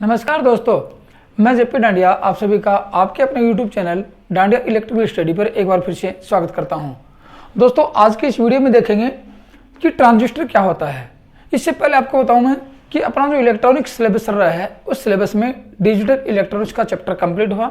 नमस्कार दोस्तों, मैं जेपी डांडिया आप सभी का आपके अपने YouTube channel dandiya electrical study पर एक बार फिर से स्वागत करता हूं। दोस्तों, आज के इस वीडियो में देखेंगे कि ट्रांजिस्टर क्या होता है। इससे पहले आपको बताऊं मैं कि अपना जो इलेक्ट्रॉनिक्स सिलेबस चल रहा है उस सिलेबस में डिजिटल इलेक्ट्रॉनिक्स का चैप्टर कंप्लीट हुआ,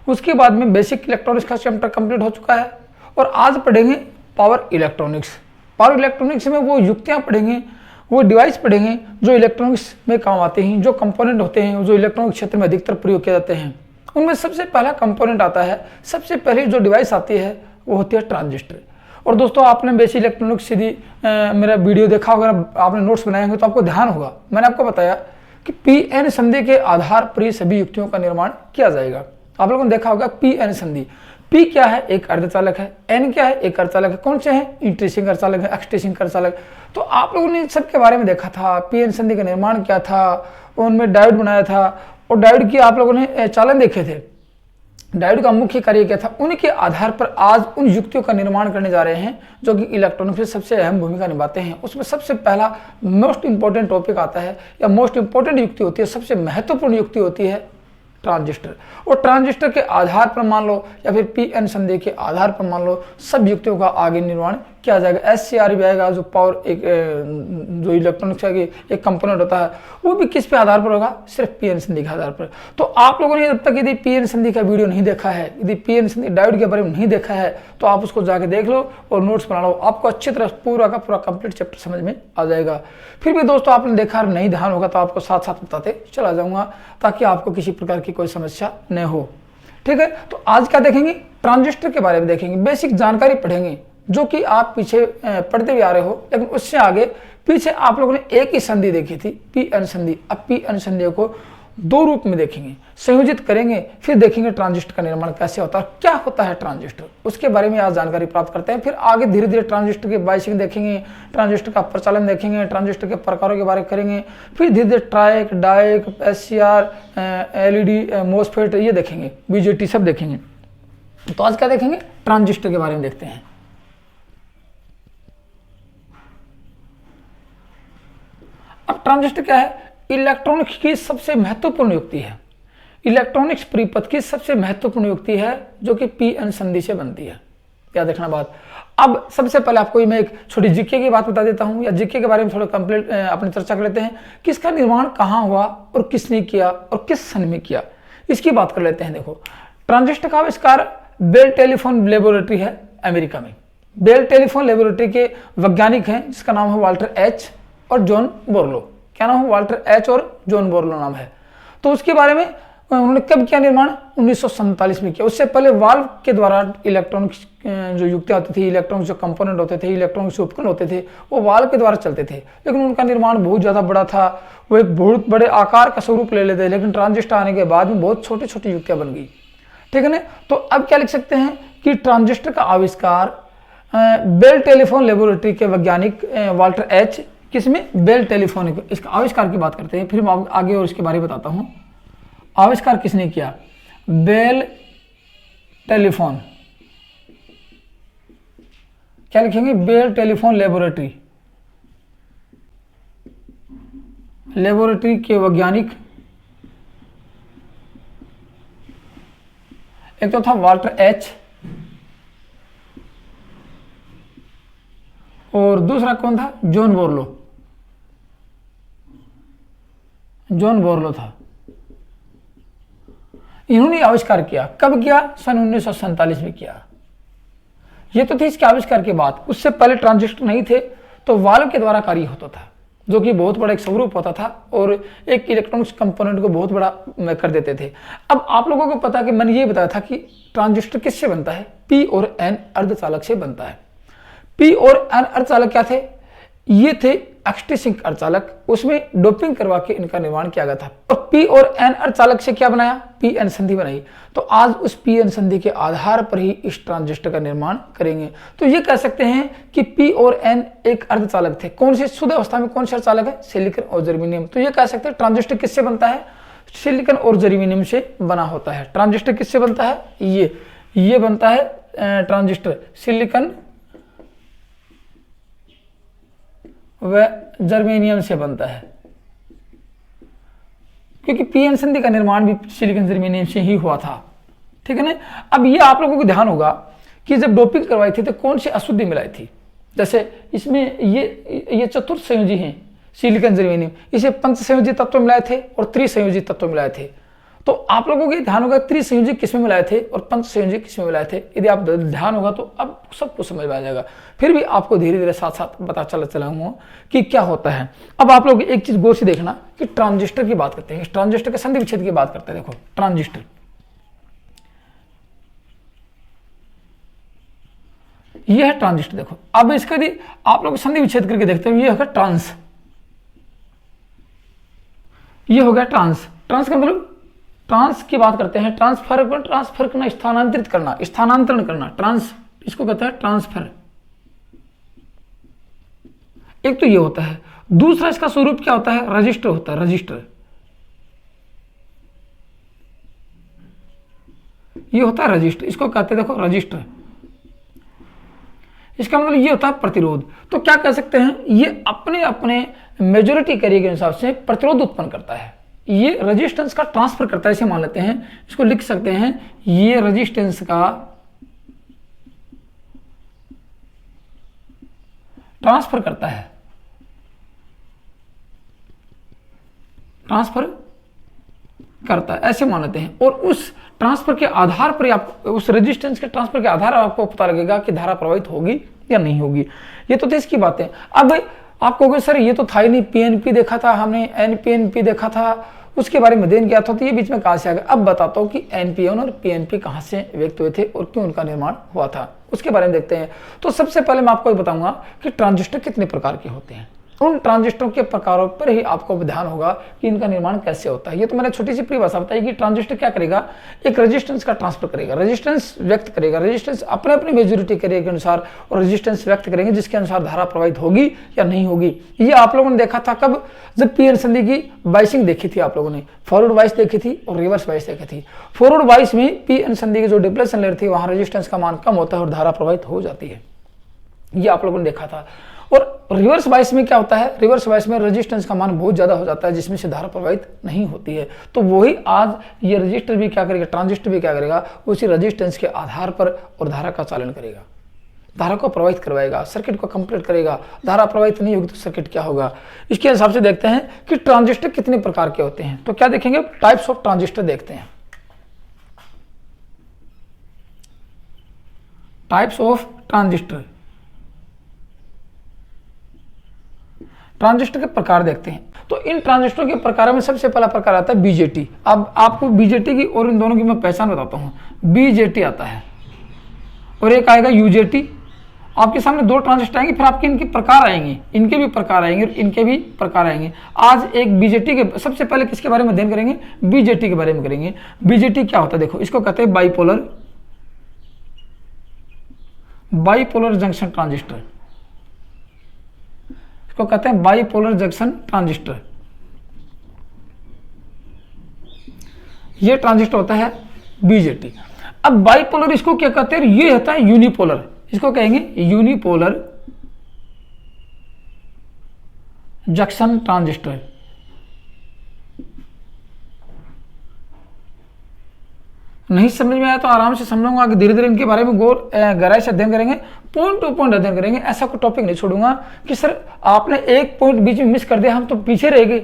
उसके बाद में बेसिक इलेक्ट्रॉनिक्स का चैप्टर कंप्लीट हो चुका है और आज पढ़ेंगे पावर इलेक्ट्रॉनिक्स। पावर इलेक्ट्रॉनिक्स में वो युक्तियाँ पढ़ेंगे, वो डिवाइस पढ़ेंगे जो इलेक्ट्रॉनिक्स में काम आते हैं, जो कंपोनेंट होते हैं जो इलेक्ट्रॉनिक क्षेत्र में अधिकतर प्रयोग किए जाते हैं। उनमें सबसे पहला कंपोनेंट आता है, सबसे पहली जो डिवाइस आती है वो होती है ट्रांजिस्टर। और दोस्तों, आपने बेसिक इलेक्ट्रॉनिक्स सीधी मेरा वीडियो देखा होगा, आपने नोट्स बनाए होंगे तो आपको ध्यान होगा, मैंने आपको बताया कि पी-एन संधि के आधार पर ही सभी युक्तियों का निर्माण किया जाएगा। आप लोगों ने देखा होगा पी-एन संधि। पी क्या है? एक अर्धचालक है। एन क्या है? एक अर्धचालक है। कौन से हैं? इंट्रीसिंग अर्धचालक है, एक्सट्रीसिंग अर्धचालक। तो आप लोगों ने सब के बारे में देखा था, पी-एन संधि का निर्माण क्या था, उनमें डायोड बनाया था और डायोड की आप लोगों ने चालन देखे थे। डायोड का मुख्य कार्य क्या था, उनके आधार पर आज उन युक्तियों का निर्माण करने जा रहे हैं जो कि इलेक्ट्रॉनिक्स में सबसे अहम भूमिका निभाते हैं। उसमें सबसे पहला मोस्ट इंपॉर्टेंट टॉपिक आता है या मोस्ट इंपॉर्टेंट युक्ति होती है, सबसे महत्वपूर्ण युक्ति होती है ट्रांजिस्टर। और ट्रांजिस्टर के आधार पर मान लो या फिर पी-एन संधि के आधार पर मान लो सब युक्तियों का आगे निर्माण किया जाएगा। एस-सी-आर भी आएगा, जो पावर एक जो इलेक्ट्रॉनिक्स का एक कंपोनेंट होता है वो भी किस पे आधार पर होगा? सिर्फ पी-एन संधि के आधार पर। तो आप लोगों ने जब तक यदि पी-एन संधि का वीडियो नहीं देखा है, यदि पी-एन संधि डायोड के बारे में नहीं देखा है तो आप उसको जाके देख लो और नोट्स बना लो, आपको अच्छी तरह पूरा का पूरा कंप्लीट चैप्टर समझ में आ जाएगा। फिर भी दोस्तों, आपने देखा और नहीं ध्यान होगा तो आपको साथ साथ बताते चला जाऊंगा ताकि आपको किसी प्रकार की कोई समस्या न हो। ठीक है, तो आज क्या देखेंगे? ट्रांजिस्टर के बारे में देखेंगे, बेसिक जानकारी पढ़ेंगे जो कि आप पीछे पढ़ते भी आ रहे हो, लेकिन उससे आगे पीछे आप लोगों ने एक ही संधि देखी थी, पी-एन संधि। अब पी-एन संधि को दो रूप में देखेंगे, संयोजित करेंगे, फिर देखेंगे ट्रांजिस्टर का निर्माण कैसे होता है, क्या होता है ट्रांजिस्टर, उसके बारे में आज जानकारी प्राप्त करते हैं। फिर आगे धीरे धीरे ट्रांजिस्टर के बाइसिंग देखेंगे, ट्रांजिस्टर का प्रचलन देखेंगे, ट्रांजिस्टर के प्रकारों के बारे में करेंगे, फिर धीरे धीरे ट्राइक, डाइक, एस-सी-आर, एल-ई-डी, मोसफेट ये देखेंगे, बीजेटी सब देखेंगे। तो आज क्या देखेंगे? ट्रांजिस्टर के बारे में देखते हैं। अब ट्रांजिस्टर क्या है? इलेक्ट्रॉनिक्स की सबसे महत्वपूर्ण युक्ति है, इलेक्ट्रॉनिक्स परिपथ की सबसे महत्वपूर्ण युक्ति है जो कि पी-एन संधि से बनती है। याद रखना बात। अब सबसे पहले आपको मैं एक छोटी जीके की बात बता देता हूं, या जीके के बारे में थोड़ा कंप्लीट अपनी चर्चा कर लेते हैं कि इसका निर्माण कहां हुआ और किसने किया और किस सन में किया, इसकी बात कर लेते हैं। देखो, ट्रांजिस्टर का आविष्कार बेल टेलीफोन लेबोरेटरी है अमेरिका में। बेल टेलीफोन लेबोरेटरी के वैज्ञानिक हैं जिसका नाम है वाल्टर एच और जॉन बोर्लो। क्या नाम है? वाल्टर एच और जॉन बोर्लो नाम है। तो उसके बारे में उन्होंने कब किया निर्माण? 1947 में किया। उससे पहले वाल्व के द्वारा इलेक्ट्रॉनिक्स जो युक्तियां होती थी, इलेक्ट्रॉनिक्स जो कंपोनेंट होते थे, इलेक्ट्रॉनिक्स उपकरण होते थे, वो वाल्व के द्वारा चलते थे, लेकिन उनका निर्माण बहुत ज़्यादा बड़ा था, वो एक बहुत बड़े आकार का स्वरूप ले लेते। लेकिन ट्रांजिस्टर आने के बाद में बहुत छोटी छोटी युक्तियाँ बन गई। ठीक है ना? तो अब क्या लिख सकते हैं कि ट्रांजिस्टर का आविष्कार बेल टेलीफोन लेबोरेटरी के वैज्ञानिक वाल्टर एच, किसमें? बेल टेलीफोन, इसका आविष्कार की बात करते हैं, फिर मैं आगे और इसके बारे में बताता हूं। आविष्कार किसने किया? Bell telephone. क्या लिखेंगे? बेल टेलीफोन लेबोरेटरी, लेबोरेटरी के वैज्ञानिक एक तो था वाल्टर एच और दूसरा कौन था? John Borlaug. जॉन बोर्लो था। इन्होंने आविष्कार किया। कब किया? सन 1947 में किया। ये तो थे इसके आविष्कार के बाद। उससे पहले ट्रांजिस्टर नहीं थे, तो वाल्व के द्वारा कार्य होता था, जो कि बहुत बड़ा एक स्वरूप होता था और एक इलेक्ट्रॉनिक्स कंपोनेंट को बहुत बड़ा कर देते थे। अब आप लोगों को पता कि मैंने ये बताया था कि ट्रांजिस्टर किससे बनता है? पी और एन अर्धचालक से बनता है। पी और एन अर्धचालक क्या थे? ये थे एक्सट्रीसिंग अर्धचालक, उसमें डोपिंग करवा के इनका निर्माण किया गया था। और पी और एन अर्धचालक से क्या बनाया? पी-एन संधि बनाई। तो आज उस पी-एन संधि के आधार पर ही इस ट्रांजिस्टर का निर्माण करेंगे। तो ये कह सकते हैं कि पी और एन एक अर्धचालक थे। कौन से? शुद्ध अवस्था में कौन से अर्धचालक है? सिलिकॉन और जर्मेनियम। तो ये कह सकते हैं ट्रांजिस्टर किससे बनता है? सिलिकॉन और जर्मेनियम से बना होता है। ट्रांजिस्टर किससे बनता है? ये बनता है ट्रांजिस्टर सिलिकॉन व जर्मेनियम से बनता है। क्योंकि पीएन संधि का निर्माण भी सिलिकॉन जर्मेनियम से ही हुआ था। ठीक है ना। अब ये आप लोगों को ध्यान होगा कि जब डोपिंग करवाई थी तो कौन सी अशुद्धि मिलाई थी। जैसे इसमें ये चतुर्थ संयोजी हैं सिलिकॉन जर्मेनियम, इसे पंच संयोजी तत्व मिलाए थे और त्रिसंयोजी तत्व मिलाए थे। तो आप लोगों को ध्यान होगा त्रिसंयोजी किसमें मिलाए थे और पंच संयोजी किसमें मिलाए थे। यदि आप ध्यान होगा तो अब सब कुछ समझ में आ जाएगा। फिर भी आपको धीरे धीरे साथ साथ बता चलाऊंगा कि क्या होता है। अब आप लोग एक चीज गौर से देखना कि ट्रांजिस्टर की बात करते हैं, ट्रांजिस्टर के संधि विच्छेद की बात करते हैं। देखो ट्रांजिस्टर, ये है ट्रांजिस्टर। देखो अब इसका यदि आप लोग संधि विच्छेद करके देखते हो, ये होगा ट्रांस, ये हो गया ट्रांस। ट्रांस का मतलब ट्रांस की बात करते हैं, ट्रांसफर करना, स्थानांतरित करना, स्थानांतरण करना, ट्रांस, इसको कहते हैं ट्रांसफर। एक तो ये होता है। दूसरा इसका स्वरूप क्या होता है, रजिस्टर होता है, रजिस्टर। ये होता है रजिस्टर, इसको कहते हैं देखो रजिस्टर। इसका मतलब ये होता है प्रतिरोध। तो क्या कह सकते हैं, ये अपने अपने मेजोरिटी कैरियर के हिसाब से प्रतिरोध उत्पन्न करता है। ये रेजिस्टेंस का ट्रांसफर करता है, इसे मान लेते हैं, इसको लिख सकते हैं, ये रेजिस्टेंस का ट्रांसफर करता है, ट्रांसफर करता है, ऐसे मान लेते हैं। और उस ट्रांसफर के आधार पर आप, उस रेजिस्टेंस के ट्रांसफर के आधार पर आपको पता लगेगा कि धारा प्रवाहित होगी या नहीं होगी। ये तो इसकी बात है। अब आप कहोगे सर ये तो था ही नहीं, पीएनपी देखा था हमने, एनपीएनपी देखा था, उसके बारे में अध्ययन किया था, तो ये बीच में कहां से आ गया। अब बताता हूं कि एनपीएन और पीएनपी कहां से व्यक्त हुए थे और क्यों उनका निर्माण हुआ था, उसके बारे में देखते हैं। तो सबसे पहले मैं आपको बताऊंगा कि ट्रांजिस्टर कितने प्रकार के होते हैं। उन ट्रांजिस्टरों के प्रकारों पर ही आपको ध्यान होगा कि इनका निर्माण कैसे होता है। ये तो मैंने छोटी सी परिभाषा बताई कि ट्रांजिस्टर क्या करेगा, एक रेजिस्टेंस का ट्रांसफर करेगा, रेजिस्टेंस व्यक्त करेगा, रेजिस्टेंस अपने अपनी मेजोरिटी कैरियर के अनुसार और रेजिस्टेंस व्यक्त करेंगे जिसके अनुसार धारा प्रवाहित होगी या नहीं होगी। ये आप लोगों ने देखा था कब, जब पीएन संधि की बाइसिंग देखी थी आप लोगों ने, फॉरवर्ड बाइस देखी थी और रिवर्स बाइस देखी थी। फॉरवर्ड बाइस में पीएन संधि की जो डिप्लेशन लेयर थी वहां रेजिस्टेंस का मान कम होता है और धारा प्रवाहित हो जाती है, ये आप लोगों ने देखा था। और रिवर्स बाइस में क्या होता है, रिवर्स बाइस में रेजिस्टेंस का मान बहुत ज्यादा हो जाता है जिसमें से धारा प्रवाहित नहीं होती है। तो वही आज ये रजिस्टर भी क्या करेगा, ट्रांजिस्टर भी क्या करेगा, उसी रेजिस्टेंस के आधार पर और धारा का चालन करेगा, धारा को प्रवाहित करवाएगा, सर्किट को कंप्लीट करेगा। धारा प्रवाहित नहीं होगी तो सर्किट क्या होगा। इसके हिसाब से देखते हैं कि ट्रांजिस्टर कितने प्रकार के होते हैं। तो क्या देखेंगे, टाइप्स ऑफ ट्रांजिस्टर देखते हैं। टाइप्स ऑफ ट्रांजिस्टर, ट्रांजिस्टर के प्रकार देखते हैं। तो इन ट्रांजिस्टरों के प्रकारों में सबसे पहला प्रकार आता है बीजेटी। अब आपको बीजेटी की और इन दोनों की मैं पहचान बताता हूं। बीजेटी आता है और एक आएगा यूजेटी। आपके सामने दो ट्रांजिस्टर आएंगे, फिर आपके इनके प्रकार आएंगे, इनके भी प्रकार आएंगे और इनके भी प्रकार आएंगे। आज एक बीजेटी के, सबसे पहले किसके बारे में अध्ययन करेंगे, बीजेटी के बारे में करेंगे। बीजेटी क्या होता है, देखो इसको कहते हैं बाइपोलर, बाइपोलर जंक्शन ट्रांजिस्टर, इसको कहते हैं बाइपोलर जंक्शन ट्रांजिस्टर। ये ट्रांजिस्टर होता है बीजेटी। अब बाइपोलर इसको क्या कहते हैं, ये होता है यूनिपोलर, इसको कहेंगे यूनिपोलर जंक्शन ट्रांजिस्टर। नहीं समझ में आया तो आराम से समझूंगा, आगे धीरे धीरे इनके बारे में गहराई से अध्ययन करेंगे, पॉइंट टू पॉइंट अध्ययन करेंगे। ऐसा कोई टॉपिक नहीं छोड़ूंगा कि सर आपने एक पॉइंट बीच में मिस कर दिया हम तो पीछे रह गए,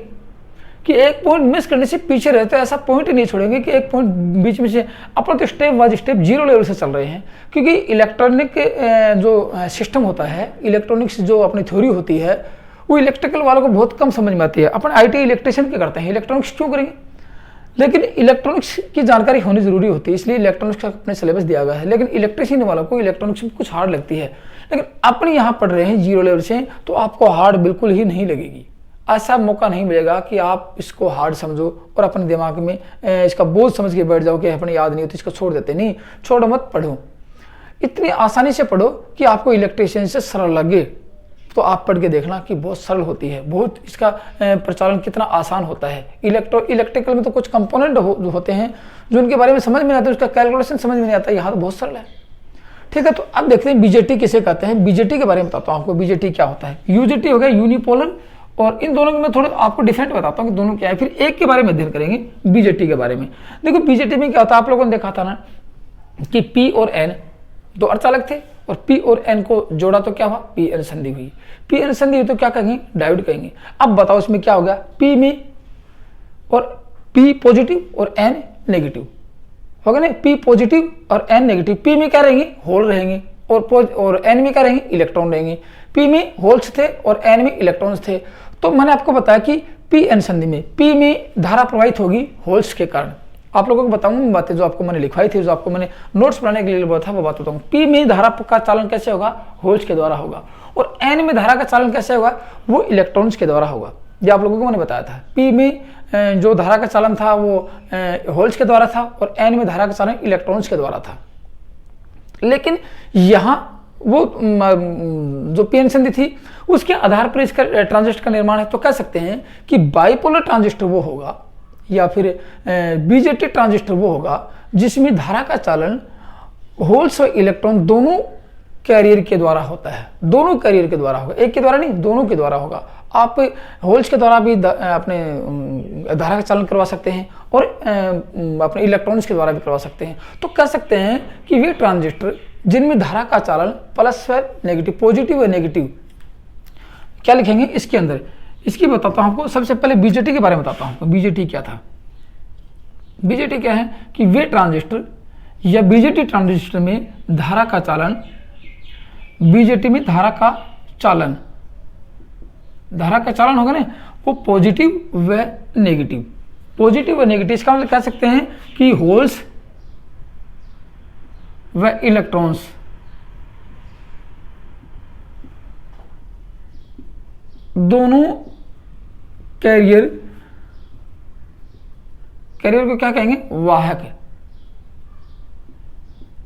कि एक पॉइंट मिस करने से पीछे रहते, ऐसा पॉइंट ही नहीं छोड़ेंगे कि एक पॉइंट बीच में से। अपन तो step by step zero level से चल रहे हैं, क्योंकि इलेक्ट्रॉनिक जो सिस्टम होता है, इलेक्ट्रॉनिक्स जो अपनी थ्योरी होती है वो इलेक्ट्रिकल वालों को बहुत कम समझ में आती है। अपन आईटी इलेक्ट्रिशियन के करते हैं, इलेक्ट्रॉनिक्स क्यों करेंगे, लेकिन इलेक्ट्रॉनिक्स की जानकारी होनी जरूरी होती है, इसलिए इलेक्ट्रॉनिक्स का अपने सिलेबस दिया गया है। लेकिन इलेक्ट्रिशियन वालों को इलेक्ट्रॉनिक्स में कुछ हार्ड लगती है, लेकिन अपने यहाँ पढ़ रहे हैं जीरो लेवल से, तो आपको हार्ड बिल्कुल ही नहीं लगेगी। ऐसा मौका नहीं मिलेगा कि आप इसको हार्ड समझो और अपने दिमाग में इसका बोझ समझ के बैठ जाओ कि अपने याद नहीं होती, इसको छोड़ देते। नहीं, छोड़ो मत, पढ़ो, इतनी आसानी से पढ़ो कि आपको इलेक्ट्रिशियन से सरल लगे। तो आप पढ़ के देखना कि बहुत सरल होती है, बहुत इसका प्रचालन कितना आसान होता है। इलेक्ट्रिकल में तो कुछ कंपोनेंट होते हैं जो उनके बारे में समझ में नहीं आता, उसका कैलकुलेशन समझ में नहीं आता, यहाँ तो बहुत सरल है। ठीक है, तो अब देखते हैं बीजेटी किसे कहते हैं। बीजेटी के बारे में बताता हूँ आपको, बीजेटी क्या होता है। यूजेटी हो गया यूनिपोलर और इन दोनों में मैं थोड़ा आपको डिफरेंट बताता हूँ कि दोनों क्या है। फिर एक के बारे में अध्ययन करेंगे, बीजेटी के बारे में। देखो बीजेटी में क्या होता है, आप लोगों ने देखा था ना कि पी और एन दो अर्धचालक थे और पी और एन को जोड़ा तो क्या हुआ, पी एन संधि हुई। पी एन संधि हुई तो क्या कहेंगे, डायोड कहेंगे। अब बताओ इसमें क्या हो गया, पी में और पी पॉजिटिव और एन नेगेटिव हो गया ना, पी पॉजिटिव और एन नेगेटिव। पी में क्या रहेंगे, होल रहेंगे और एन में क्या रहेंगे, इलेक्ट्रॉन रहेंगे। पी में होल्स थे और एन में इलेक्ट्रॉन्स थे। तो मैंने आपको बताया कि पी एन संधि में पी में धारा प्रवाहित होगी होल्स के कारण। आप लोगों को बताऊंगा बातें जो आपको मैंने लिखवाई थी, जो आपको मैंने नोट्स बनाने के लिए बोला था, वो बात बताऊंगा। पी में धारा का चालन कैसे होगा, होल्स के द्वारा होगा। और एन में धारा का चालन कैसे होगा, वो इलेक्ट्रॉन्स के द्वारा होगा। ये आप लोगों को मैंने बताया था। पी में जो धारा का चालन था वो होल्स के द्वारा था और एन में धारा का चालन इलेक्ट्रॉन्स के द्वारा था। लेकिन यहाँ वो जो पी एन संधि थी उसके आधार पर इसका ट्रांजिस्टर का निर्माण है। तो कह सकते हैं कि बाइपोलर ट्रांजिस्टर वो होगा या फिर बीजेटी ट्रांजिस्टर वो होगा जिसमें धारा का चालन होल्स और इलेक्ट्रॉन दोनों कैरियर के द्वारा होता है। दोनों कैरियर के द्वारा होगा, एक के द्वारा नहीं, दोनों के द्वारा होगा। आप होल्स के द्वारा भी अपने धारा का चालन करवा सकते हैं और अपने इलेक्ट्रॉन्स के द्वारा भी करवा सकते हैं। तो कह सकते हैं कि वे ट्रांजिस्टर जिनमें धारा का चालन प्लस व नेगेटिव, पॉजिटिव व नेगेटिव, क्या लिखेंगे इसके अंदर, इसकी बताता हूं आपको। सबसे पहले बीजेटी के बारे में बताता हूं। बीजेटी क्या था, बीजेटी क्या है कि वे ट्रांजिस्टर या बीजेटी ट्रांजिस्टर में धारा का चालन, बीजेटी में धारा का चालन होगा ना, वो पॉजिटिव व नेगेटिव, पॉजिटिव व नेगेटिव। इसका मतलब कह सकते हैं कि होल्स व इलेक्ट्रॉन्स दोनों कैरियर को क्या कहेंगे, वाहक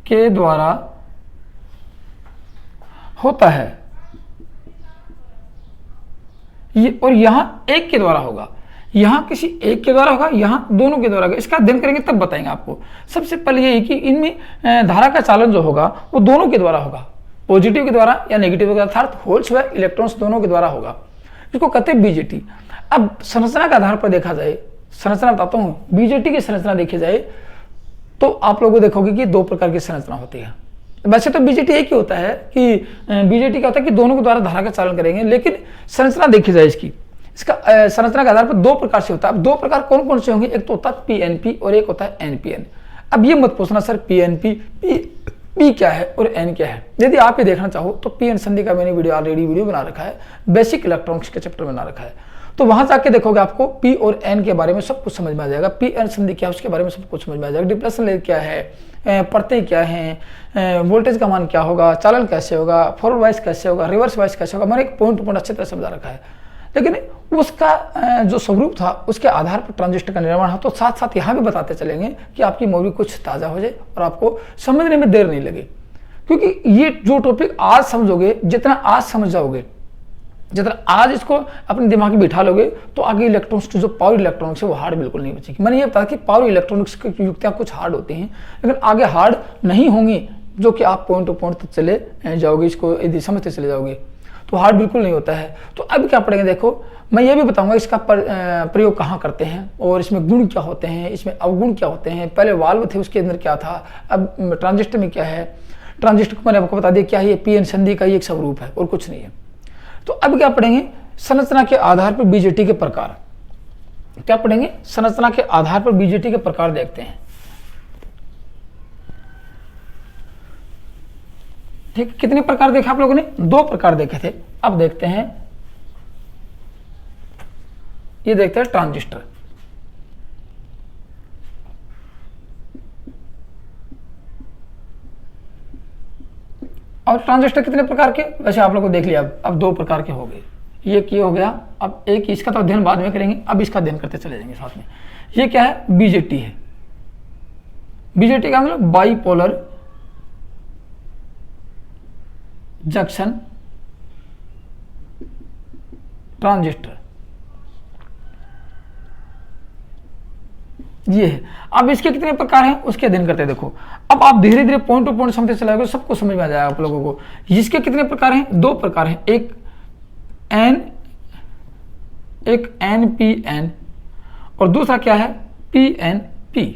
के द्वारा होता है। ये और यहां एक के द्वारा होगा, यहां किसी एक के द्वारा होगा, यहां दोनों के द्वारा होगा। इसका अध्ययन करेंगे तब बताएंगे आपको। सबसे पहले ये है कि इनमें धारा का चालन जो होगा वो दोनों के द्वारा होगा, पॉजिटिव के द्वारा या नेगेटिव के द्वारा, अर्थात होल्स व इलेक्ट्रॉन्स दोनों के द्वारा होगा। इसको कहते हैं बीजेटी। अब संरचना के आधार पर देखा जाए, संरचना बताता हूं, बीजेटी की संरचना देखी जाए तो आप लोगों को देखोगे कि दो प्रकार की संरचना होती है। वैसे तो बीजेटी एक ही होता है कि बीजेटी क्या होता है कि दोनों के द्वारा धारा का चालन करेंगे, लेकिन संरचना देखी जाए इसका संरचना के आधार पर दो प्रकार से होता है। अब दो प्रकार कौन कौन से होंगे, एक तो होता है पीएनपी और एक होता है एनपीएन। अब ये मत पूछना सर पीएनपी पी क्या है और एन क्या है। यदि आप ये देखना चाहो तो पी एन संधि का मैंने ऑलरेडी वीडियो बना रखा है, बेसिक इलेक्ट्रॉनिक्स के चैप्टर में बना रखा है। तो वहां जाके देखोगे आपको पी और एन के बारे में सब कुछ समझ में आ जाएगा। पी एन संधि क्या है उसके बारे में सब कुछ समझ में आ जाएगा। डिप्लेशन लेयर क्या है, परतें क्या हैं, वोल्टेज का मान क्या होगा, चालन कैसे होगा, फॉरवर्ड वाइज कैसे होगा, रिवर्स वाइज कैसे होगा। मैंने एक पॉइंट टू पॉइंट अच्छी तरह समझा रखा है। लेकिन उसका जो स्वरूप था उसके आधार पर ट्रांजिस्टर का निर्माण हो, तो साथ साथ यहाँ भी बताते चलेंगे कि आपकी मेमोरी कुछ ताज़ा हो जाए और आपको समझने में देर नहीं लगे। क्योंकि ये जो टॉपिक आज समझोगे, जितना आज समझ जाओगे, जितना आज इसको अपने दिमाग में बिठा लोगे, तो आगे इलेक्ट्रॉनिक्स की जो पावर इलेक्ट्रॉनिक्स है वो हार्ड बिल्कुल नहीं बचेगी। मैंने ये बताया कि पावर इलेक्ट्रॉनिक्स की युक्तियाँ कुछ हार्ड होती हैं, लेकिन आगे हार्ड नहीं होंगी, जो कि आप पॉइंट टू पॉइंट तक चले जाओगे, इसको यदि समझते चले जाओगे तो हार्ड बिल्कुल नहीं होता है। तो अब क्या पढ़ेंगे, देखो मैं ये भी बताऊंगा इसका प्रयोग कहाँ करते हैं और इसमें गुण क्या होते हैं, इसमें अवगुण क्या होते हैं। पहले वाल्व थे उसके अंदर क्या था, अब ट्रांजिस्टर में क्या है। ट्रांजिस्टर को मैंने आपको बता दिया क्या है, ये पी एन संधि का ही एक स्वरूप है और कुछ नहीं है। तो अब क्या पढ़ेंगे, संरचना के आधार पर बीजेटी के प्रकार। क्या पढ़ेंगे, संरचना के आधार पर बीजेटी के प्रकार देखते हैं। ठीक, कितने प्रकार देखे आप लोगों ने, दो प्रकार देखे थे। अब देखते हैं, ये देखते हैं ट्रांजिस्टर। और ट्रांजिस्टर कितने प्रकार के, वैसे आप लोगों को देख लिया। अब दो प्रकार के हो गए, ये क्या हो गया। अब एक इसका तो अध्ययन बाद में करेंगे, अब इसका अध्ययन करते चले जाएंगे साथ में। ये क्या है, बीजेटी है। बीजेटी का मतलब बाइपोलर जंक्शन ट्रांजिस्टर, ये है। अब इसके कितने प्रकार हैं उसके अध्ययन करते हैं। देखो अब आप धीरे धीरे पॉइंट टू पॉइंट समझते चलाओगे, सबको समझ में आ जाएगा आप लोगों को। इसके कितने प्रकार हैं, दो प्रकार हैं, एक एन NPN और दूसरा क्या है PNP।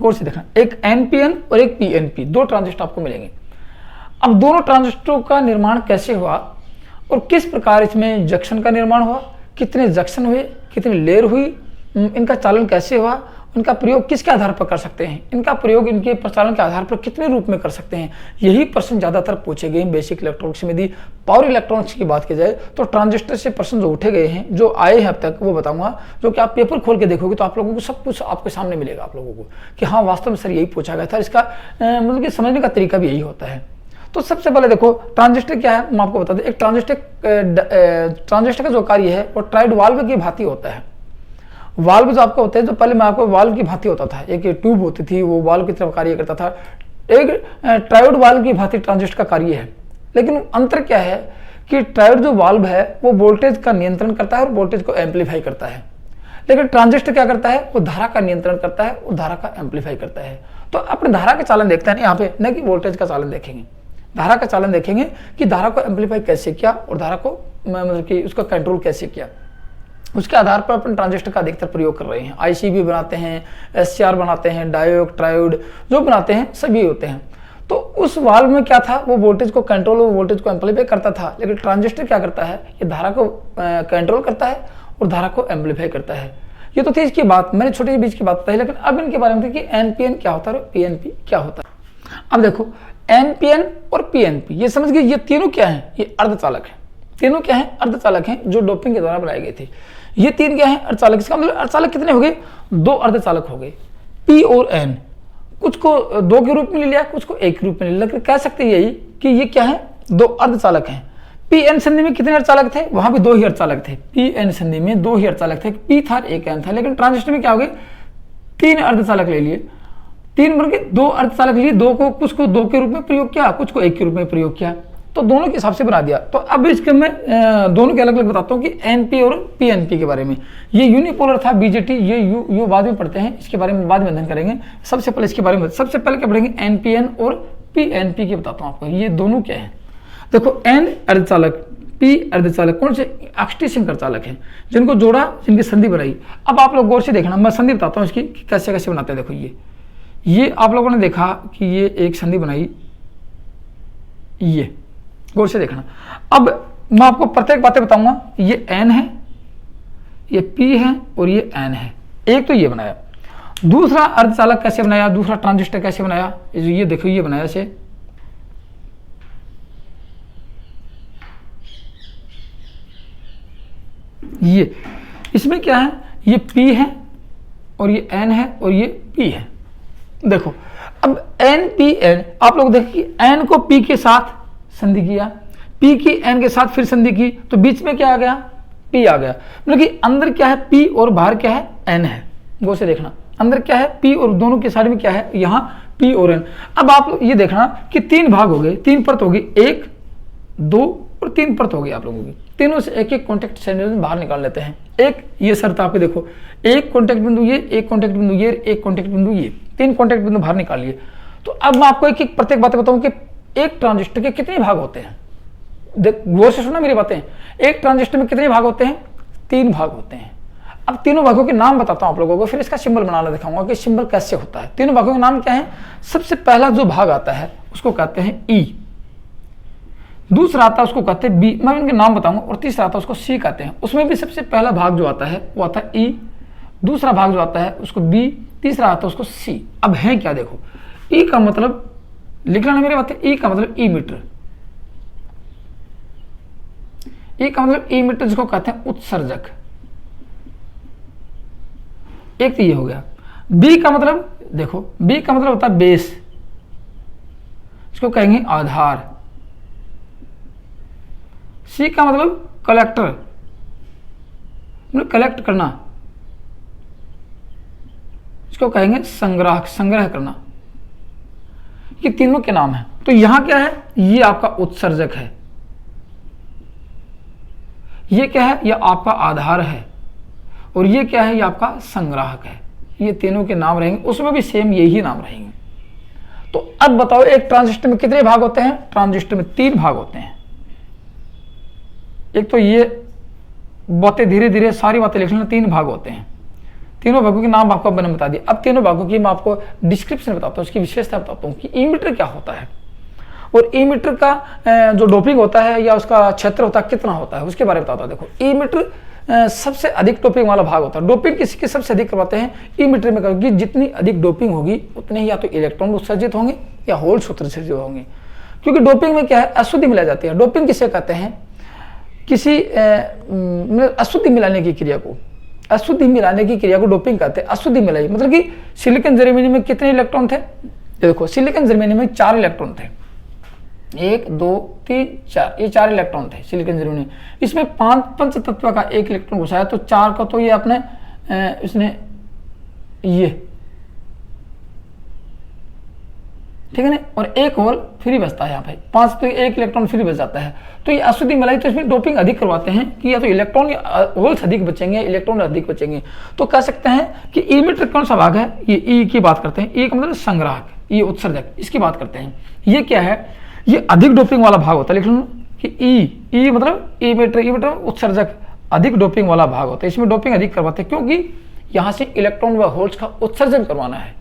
गौर से देखना, एक NPN और एक PNP, दो ट्रांजिस्टर आपको मिलेंगे। अब दोनों ट्रांजिस्टरों का निर्माण कैसे हुआ और किस प्रकार इसमें जंक्शन का निर्माण हुआ, कितने जंक्शन हुए, कितनी लेयर हुई, इनका चालन कैसे हुआ, इनका प्रयोग किसके आधार पर कर सकते हैं, इनका प्रयोग इनके प्रचालन के आधार पर कितने रूप में कर सकते हैं, यही प्रश्न ज्यादातर पूछे गए हैं बेसिक इलेक्ट्रॉनिक्स में। यदि पावर इलेक्ट्रॉनिक्स की बात की जाए तो ट्रांजिस्टर से प्रश्न जो उठे गए हैं, जो आए हैं अब तक, वो बताऊंगा। जो कि आप पेपर खोल के देखोगे तो आप लोगों को सब कुछ आपके सामने मिलेगा, आप लोगों को कि हाँ वास्तव में सर यही पूछा गया था। इसका मतलब कि समझने का तरीका भी यही होता है। तो सबसे पहले देखो ट्रांजिस्टर क्या है, मैं आपको बता दूं। एक ट्रांजिस्टर का जो कार्य है वो ट्रायोड वाल्व की भांति होता है। वाल्व जो आपका होता है, जो पहले मैं आपको वाल्व की भांति होता था, एक ट्यूब होती थी, वो वाल्व की तरफ कार्य करता था। एक ट्रायोड वाल्व की भांति ट्रांजिस्टर का कार्य है, लेकिन अंतर क्या है कि ट्रायोड जो वाल्व है वो वोल्टेज का नियंत्रण करता है और वोल्टेज को एम्पलीफाई करता है, लेकिन ट्रांजिस्टर क्या करता है, वो धारा का नियंत्रण करता है और धारा का एम्पलीफाई करता है। तो अपने धारा का चालन देखते हैं यहाँ पे, न कि वोल्टेज का चालन देखेंगे। धारा का चालन देखेंगे कि धारा को एम्पलीफाई कैसे किया और धारा को मतलब कि उसका कंट्रोल कैसे किया। उसके आधार पर अपन ट्रांजिस्टर का अधिकतर प्रयोग कर रहे हैं। IC भी बनाते हैं, SCR बनाते हैं, डायोड, ट्रायोड जो बनाते हैं सभी होते हैं। तो उस वाल्व में क्या था, वो वोल्टेज को कंट्रोल और वोल्टेज को एम्पलीफाई करता था, लेकिन ट्रांजिस्टर क्या करता है, ये धारा को कंट्रोल करता है और धारा को एम्पलीफाई करता है। ये तो थी इसकी बात, मैंने छोटे बीच की बात बताई, लेकिन अब इनके बारे में थी कि NPN क्या होता है और PNP क्या होता है। अब देखो NPN और PNP, ये समझ गए, ये तीनों क्या है, ये अर्धचालक है। तीनों क्या है, अर्धचालक हैं, जो डोपिंग के द्वारा बनाए गए थे। ये तीन क्या है, अर्धचालक। इसका मतलब अर्धचालक कितने हो गए, दो अर्धचालक हो गए, P और N। कुछ को दो के रूप में ले लिया, कुछ को एक के रूप में ले लिया, लेकिन कह सकते हैं यही कि ये क्या है, दो अर्धचालक हैं। PN संधि में कितने अर्धचालक थे, वहां भी दो ही अर्धचालक थे। PN संधि में दो ही अर्धचालक थे, P था एक N था, लेकिन ट्रांजिस्टर में क्या हो गए, तीन अर्धचालक ले लिए। तीन बन के दो अर्धचालक लिए, दो को कुछ को दो के रूप में प्रयोग किया, कुछ को एक के रूप में प्रयोग किया, तो दोनों के हिसाब से बना दिया। तो अब इसके मैं दोनों के अलग अलग बताता हूँ कि NP और PNP के बारे में। ये यूनिपोलर था BJT, ये यू बाद में पढ़ते हैं, इसके बारे में बाद में अध्ययन करेंगे। सबसे पहले इसके बारे में, सबसे पहले क्या पढ़ेंगे, NPN और PNP के बताता हूँ आपको ये दोनों क्या है। देखो N अर्धचालक, P अर्धचालक, कौन से, एक्सटिंक्शन अर्धचालक है, जिनको जोड़ा, जिनकी संधि बनाई। अब आप लोग गौर से देखना, मैं संधि बताता हूँ इसकी कैसे कैसे बनाते हैं। देखो ये आप लोगों ने देखा कि ये एक संधि बनाई, ये गौर से देखना। अब मैं आपको प्रत्येक बातें बताऊंगा। ये N है, ये P है और ये N है। एक तो ये बनाया, दूसरा अर्धचालक कैसे बनाया, दूसरा ट्रांजिस्टर कैसे बनाया, ये देखो ये बनाया से, ये इसमें क्या है, ये P है और ये N है और ये P है। देखो अब NPN, आप लोग देखिए N को P के साथ संधि किया, P की N के साथ फिर संधि की, तो बीच में क्या आ गया, P आ गया। मतलब कि अंदर क्या है P और बाहर क्या है, N है। गौर से देखना, अंदर क्या है P और दोनों के साइड में क्या है, यहाँ P और N। अब आप लोग ये देखना कि तीन भाग हो गए, तीन परत होगी, एक, दो और तीन परत हो गई आप लोगों की। तीनों से एक एक कॉन्टेक्ट सेंटर बाहर निकाल लेते हैं। एक ये शर्त आपको देखो, एक कॉन्टेक्ट बिंदु ये, एक कॉन्टेक्ट बिंदु ये, एक कॉन्टेक्ट बिंदु ये, तीन कॉन्टेक्ट बिंदु बाहर निकाल लिए। तो अब मैं आपको एक एक प्रत्येक बातें बताऊं कि एक ट्रांजिस्टर के कितने भाग होते हैं। देख गौर से सुना मेरी बातें, एक ट्रांजिस्टर में कितने भाग होते हैं, तीन भाग होते हैं। अब तीनों भागों के नाम बताता हूं आप लोगों को, फिर इसका सिंबल बनाना दिखाऊंगा कि सिंबल कैसे होता है। तीनों भागों के नाम क्या है, सबसे पहला जो भाग आता है उसको कहते हैं E, दूसरा आता है उसको कहते हैं B, मैं इनके नाम बताऊंगा, और तीसरा आता है उसको C कहते हैं। उसमें भी सबसे पहला भाग जो आता है वो आता है E, दूसरा भाग जो आता है उसको B, तीसरा आता है उसको C। अब है क्या, देखो E का मतलब लिख लेना मेरे बात है, E का मतलब ई मीटर, E का मतलब ई मीटर, जिसको कहते हैं उत्सर्जक। एक तो ये हो गया। B का मतलब देखो, B का मतलब होता है बेस, इसको कहेंगे आधार। C का मतलब कलेक्टर, मतलब कलेक्ट करना, इसको कहेंगे संग्राहक, संग्रह करना। ये तीनों के नाम हैं। तो यहां क्या है, ये आपका उत्सर्जक है, ये क्या है, ये आपका आधार है, और ये क्या है, ये आपका संग्राहक है। ये तीनों के नाम रहेंगे, उसमें भी सेम यही नाम रहेंगे। तो अब बताओ एक ट्रांजिस्टर में कितने भाग होते हैं, ट्रांजिस्टर में तीन भाग होते हैं। एक तो ये बातें धीरे धीरे सारी बातें लिख लेना। 3 भाग होते हैं, तीनों भागों के नाम आपको मैंने बता दिया। अब तीनों भागों की मैं आपको डिस्क्रिप्शन बताता हूँ, उसकी विशेषता बताता हूँ कि ई-मीटर क्या होता है और ई-मीटर का जो डोपिंग होता है या उसका क्षेत्र होता है कितना होता है उसके बारे में बताता हूँ। देखो ई-मीटर सबसे अधिक डोपिंग वाला भाग होता है। डोपिंग किसकी सबसे अधिक करवाते हैं? ई-मीटर में, क्योंकि जितनी अधिक डोपिंग होगी उतने ही या तो इलेक्ट्रॉन उत्सर्जित होंगे या होल्स उत्सर्जित होंगे। क्योंकि डोपिंग में क्या है, अशुद्धि मिलाई जाती है। डोपिंग किसे कहते हैं? किसी अशुद्धि मिलाने की क्रिया को, अशुद्धि मिलाने की क्रिया को डोपिंग कहते हैं। अशुद्धि मिलाई मतलब कि सिलिकॉन जर्मेनियम में कितने इलेक्ट्रॉन थे? देखो सिलिकॉन जर्मेनियम में 4 इलेक्ट्रॉन थे, 1 2 3 4, ये 4 इलेक्ट्रॉन थे सिलिकॉन जर्मेनियम। इसमें 5 पंच तत्व का 1 इलेक्ट्रॉन घुसाया तो 4 का तो ये अपने इसने ये, ठीक है ना, और 1 होल फ्री बचता है यहाँ पे, 5 तो 1 इलेक्ट्रॉन फ्री बच जाता है। तो ये अशुद्धि मिलाई, तो इसमें डोपिंग अधिक करवाते हैं कि या तो इलेक्ट्रॉन या होल्स अधिक बचेंगे, इलेक्ट्रॉन अधिक बचेंगे। तो कह सकते हैं कि ई-मीटर कौन सा भाग है? ये ई की बात करते हैं। ई का मतलब संग्राहक, ये उत्सर्जक, इसकी बात करते हैं। ये क्या है? ये अधिक डोपिंग वाला भाग होता है। लिख लो कि ई मतलब ई-मीटर, ई-मीटर उत्सर्जक अधिक डोपिंग वाला भाग होता है। इसमें डोपिंग अधिक करवाते हैं क्योंकि यहाँ से इलेक्ट्रॉन व होल्स का उत्सर्जन करवाना है।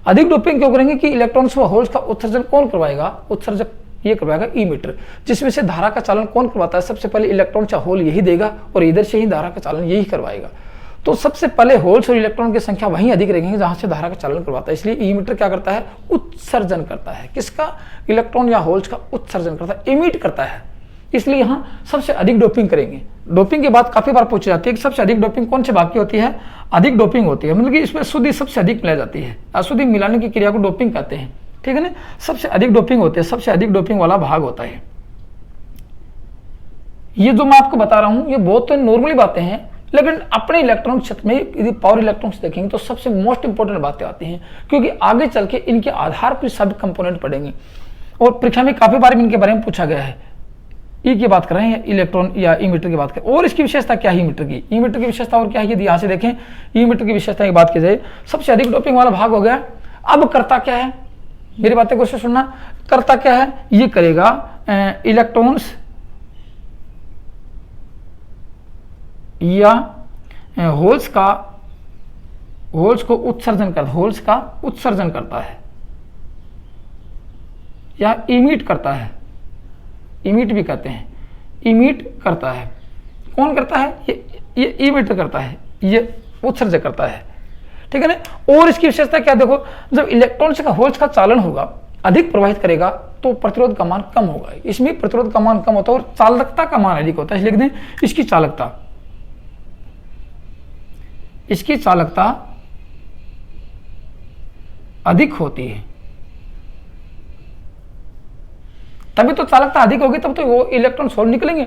अधिक डोपिंग क्यों करेंगे? कि इलेक्ट्रॉन्स व होल्स का उत्सर्जन कौन करवाएगा? उत्सर्जक ये करवाएगा ई-मीटर। जिसमें से धारा का चालन कौन करवाता है? सबसे पहले इलेक्ट्रॉन या होल यही देगा और इधर से ही धारा का चालन यही करवाएगा। तो सबसे पहले होल्स और इलेक्ट्रॉन की संख्या वहीं अधिक रहेंगे जहां से धारा का चालन करवाता है। इसलिए ई-मीटर क्या करता है? उत्सर्जन करता है। किसका? इलेक्ट्रॉन या होल्स का उत्सर्जन करता है, इमिट करता है। इसलिए यहाँ सबसे अधिक डोपिंग करेंगे। डोपिंग की बात काफी बार पूछी जाती है कि सबसे अधिक डोपिंग कौन से भाग की होती है? अधिक डोपिंग होती है, मतलब कि इसमें अशुद्धि सबसे अधिक मिलाई जाती है। अशुद्धि मिलाने की क्रिया को डोपिंग कहते हैं, ठीक है ना। सबसे अधिक डोपिंग होती है, सबसे अधिक डोपिंग वाला भाग होता है। ये जो मैं आपको बता रहा हूं ये बहुत नॉर्मली बातें हैं, लेकिन अपने इलेक्ट्रॉन क्षेत्र में यदि पावर इलेक्ट्रॉन्स देखेंगे तो सबसे मोस्ट इंपोर्टेंट बातें आती हैं, क्योंकि आगे चल के इनके आधार पर सब कंपोनेंट पढ़ेंगे और परीक्षा में काफी बार इनके बारे में पूछा गया है। ई की बात कर रहे हैं, इलेक्ट्रॉन या ई-मीटर की बात करें। और इसकी विशेषता क्या है ई-मीटर की? ई-मीटर की विशेषता और क्या है यदि यहाँ से देखें, ई-मीटर की विशेषता की बात की जाए, सबसे अधिक डोपिंग वाला भाग हो गया। अब करता क्या है? मेरी बातें को सुनना। करता क्या है? ये करेगा इलेक्ट्रॉन्स या होल्स को उत्सर्जन करता, होल्स का उत्सर्जन करता है या इमिट करता है। इमिट भी कहते हैं, इमिट करता है। कौन करता है? ये इमिट करता है, ये उत्सर्जन करता है, ठीक है ना। और इसकी विशेषता क्या? देखो जब इलेक्ट्रॉन्स का होल्स का चालन होगा, अधिक प्रवाहित करेगा तो प्रतिरोध का मान कम होगा। इसमें प्रतिरोध का मान कम होता है और चालकता का मान अधिक होता है। लिख दें इसकी चालकता, इसकी चालकता अधिक होती है, तभी तो चालकता अधिक होगी, तब तो वो इलेक्ट्रॉन होल निकलेंगे,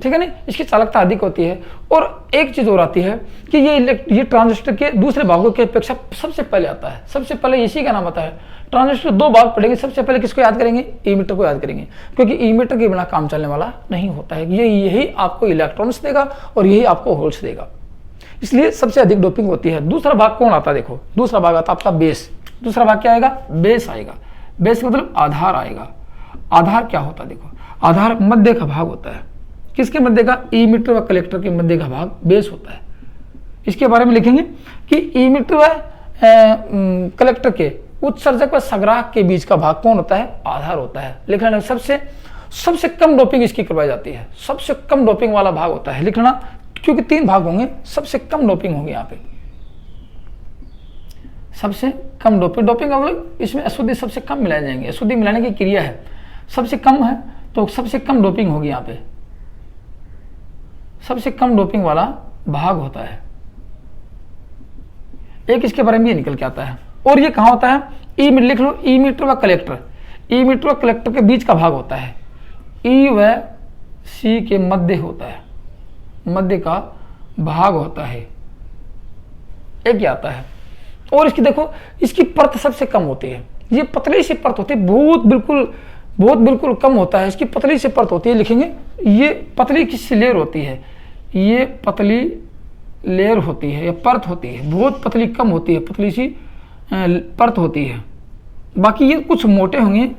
ठीक है ना। इसकी चालकता अधिक होती है। और एक चीज और आती है कि ये ट्रांजिस्टर के दूसरे भागों की अपेक्षा सबसे पहले आता है। सबसे पहले इसी का नाम आता है। ट्रांजिस्टर 2 भाग पढ़ेंगे, सबसे पहले किसको याद करेंगे? ई-मीटर को याद करेंगे, क्योंकि ई-मीटर के बिना काम चलने वाला नहीं होता है। यही आपको इलेक्ट्रॉन्स देगा और यही आपको होल्स देगा, इसलिए सबसे अधिक डोपिंग होती है। दूसरा भाग कौन आता है? देखो दूसरा भाग आता है आपका बेस। दूसरा भाग क्या आएगा? बेस आएगा। बेस मतलब आधार आएगा। आधार क्या होता है? देखो आधार मध्य का भाग होता है। किसके मध्य का? ई-मीटर व कलेक्टर के मध्य का भाग बेस होता है। इसके बारे में लिखेंगे कि ई-मीटर व कलेक्टर के उत्सर्जक व संग्राहक के बीच का भाग कौन होता है? आधार होता है। लिखना सबसे कम डोपिंग इसकी करवाई जाती है। सबसे कम डोपिंग वाला भाग होता है, लिखना, क्योंकि 3 भाग होंगे, सबसे कम डोपिंग होगी यहाँ पे। सबसे कम डोपिंग का मतलब इसमें अशुद्धि सबसे कम मिलाए जाएंगे। अशुद्धि मिलाने की क्रिया है, सबसे कम है तो सबसे कम डोपिंग होगी यहाँ पे। सबसे कम डोपिंग वाला भाग होता है। एक इसके बारे में ये निकल के आता है। और ये कहाँ होता है? ई-मीटर, लिख लो, ई-मीटर व कलेक्टर। ई-मीटर व कलेक्टर के बीच का भाग होता है। ई व सी के मध्य होता है, मध्य का भाग होता है। एक ही आता है। और इसकी देखो, इसकी परत सबसे कम होती है। ये पतली सी परत होती है, बहुत बिल्कुल कम होता है। इसकी पतली सी परत होती है, लिखेंगे ये पतली किसी लेयर होती है। ये पतली लेयर होती है या परत होती है, बहुत पतली कम होती है, पतली सी परत होती है। बाकी ये कुछ मोटे होंगे,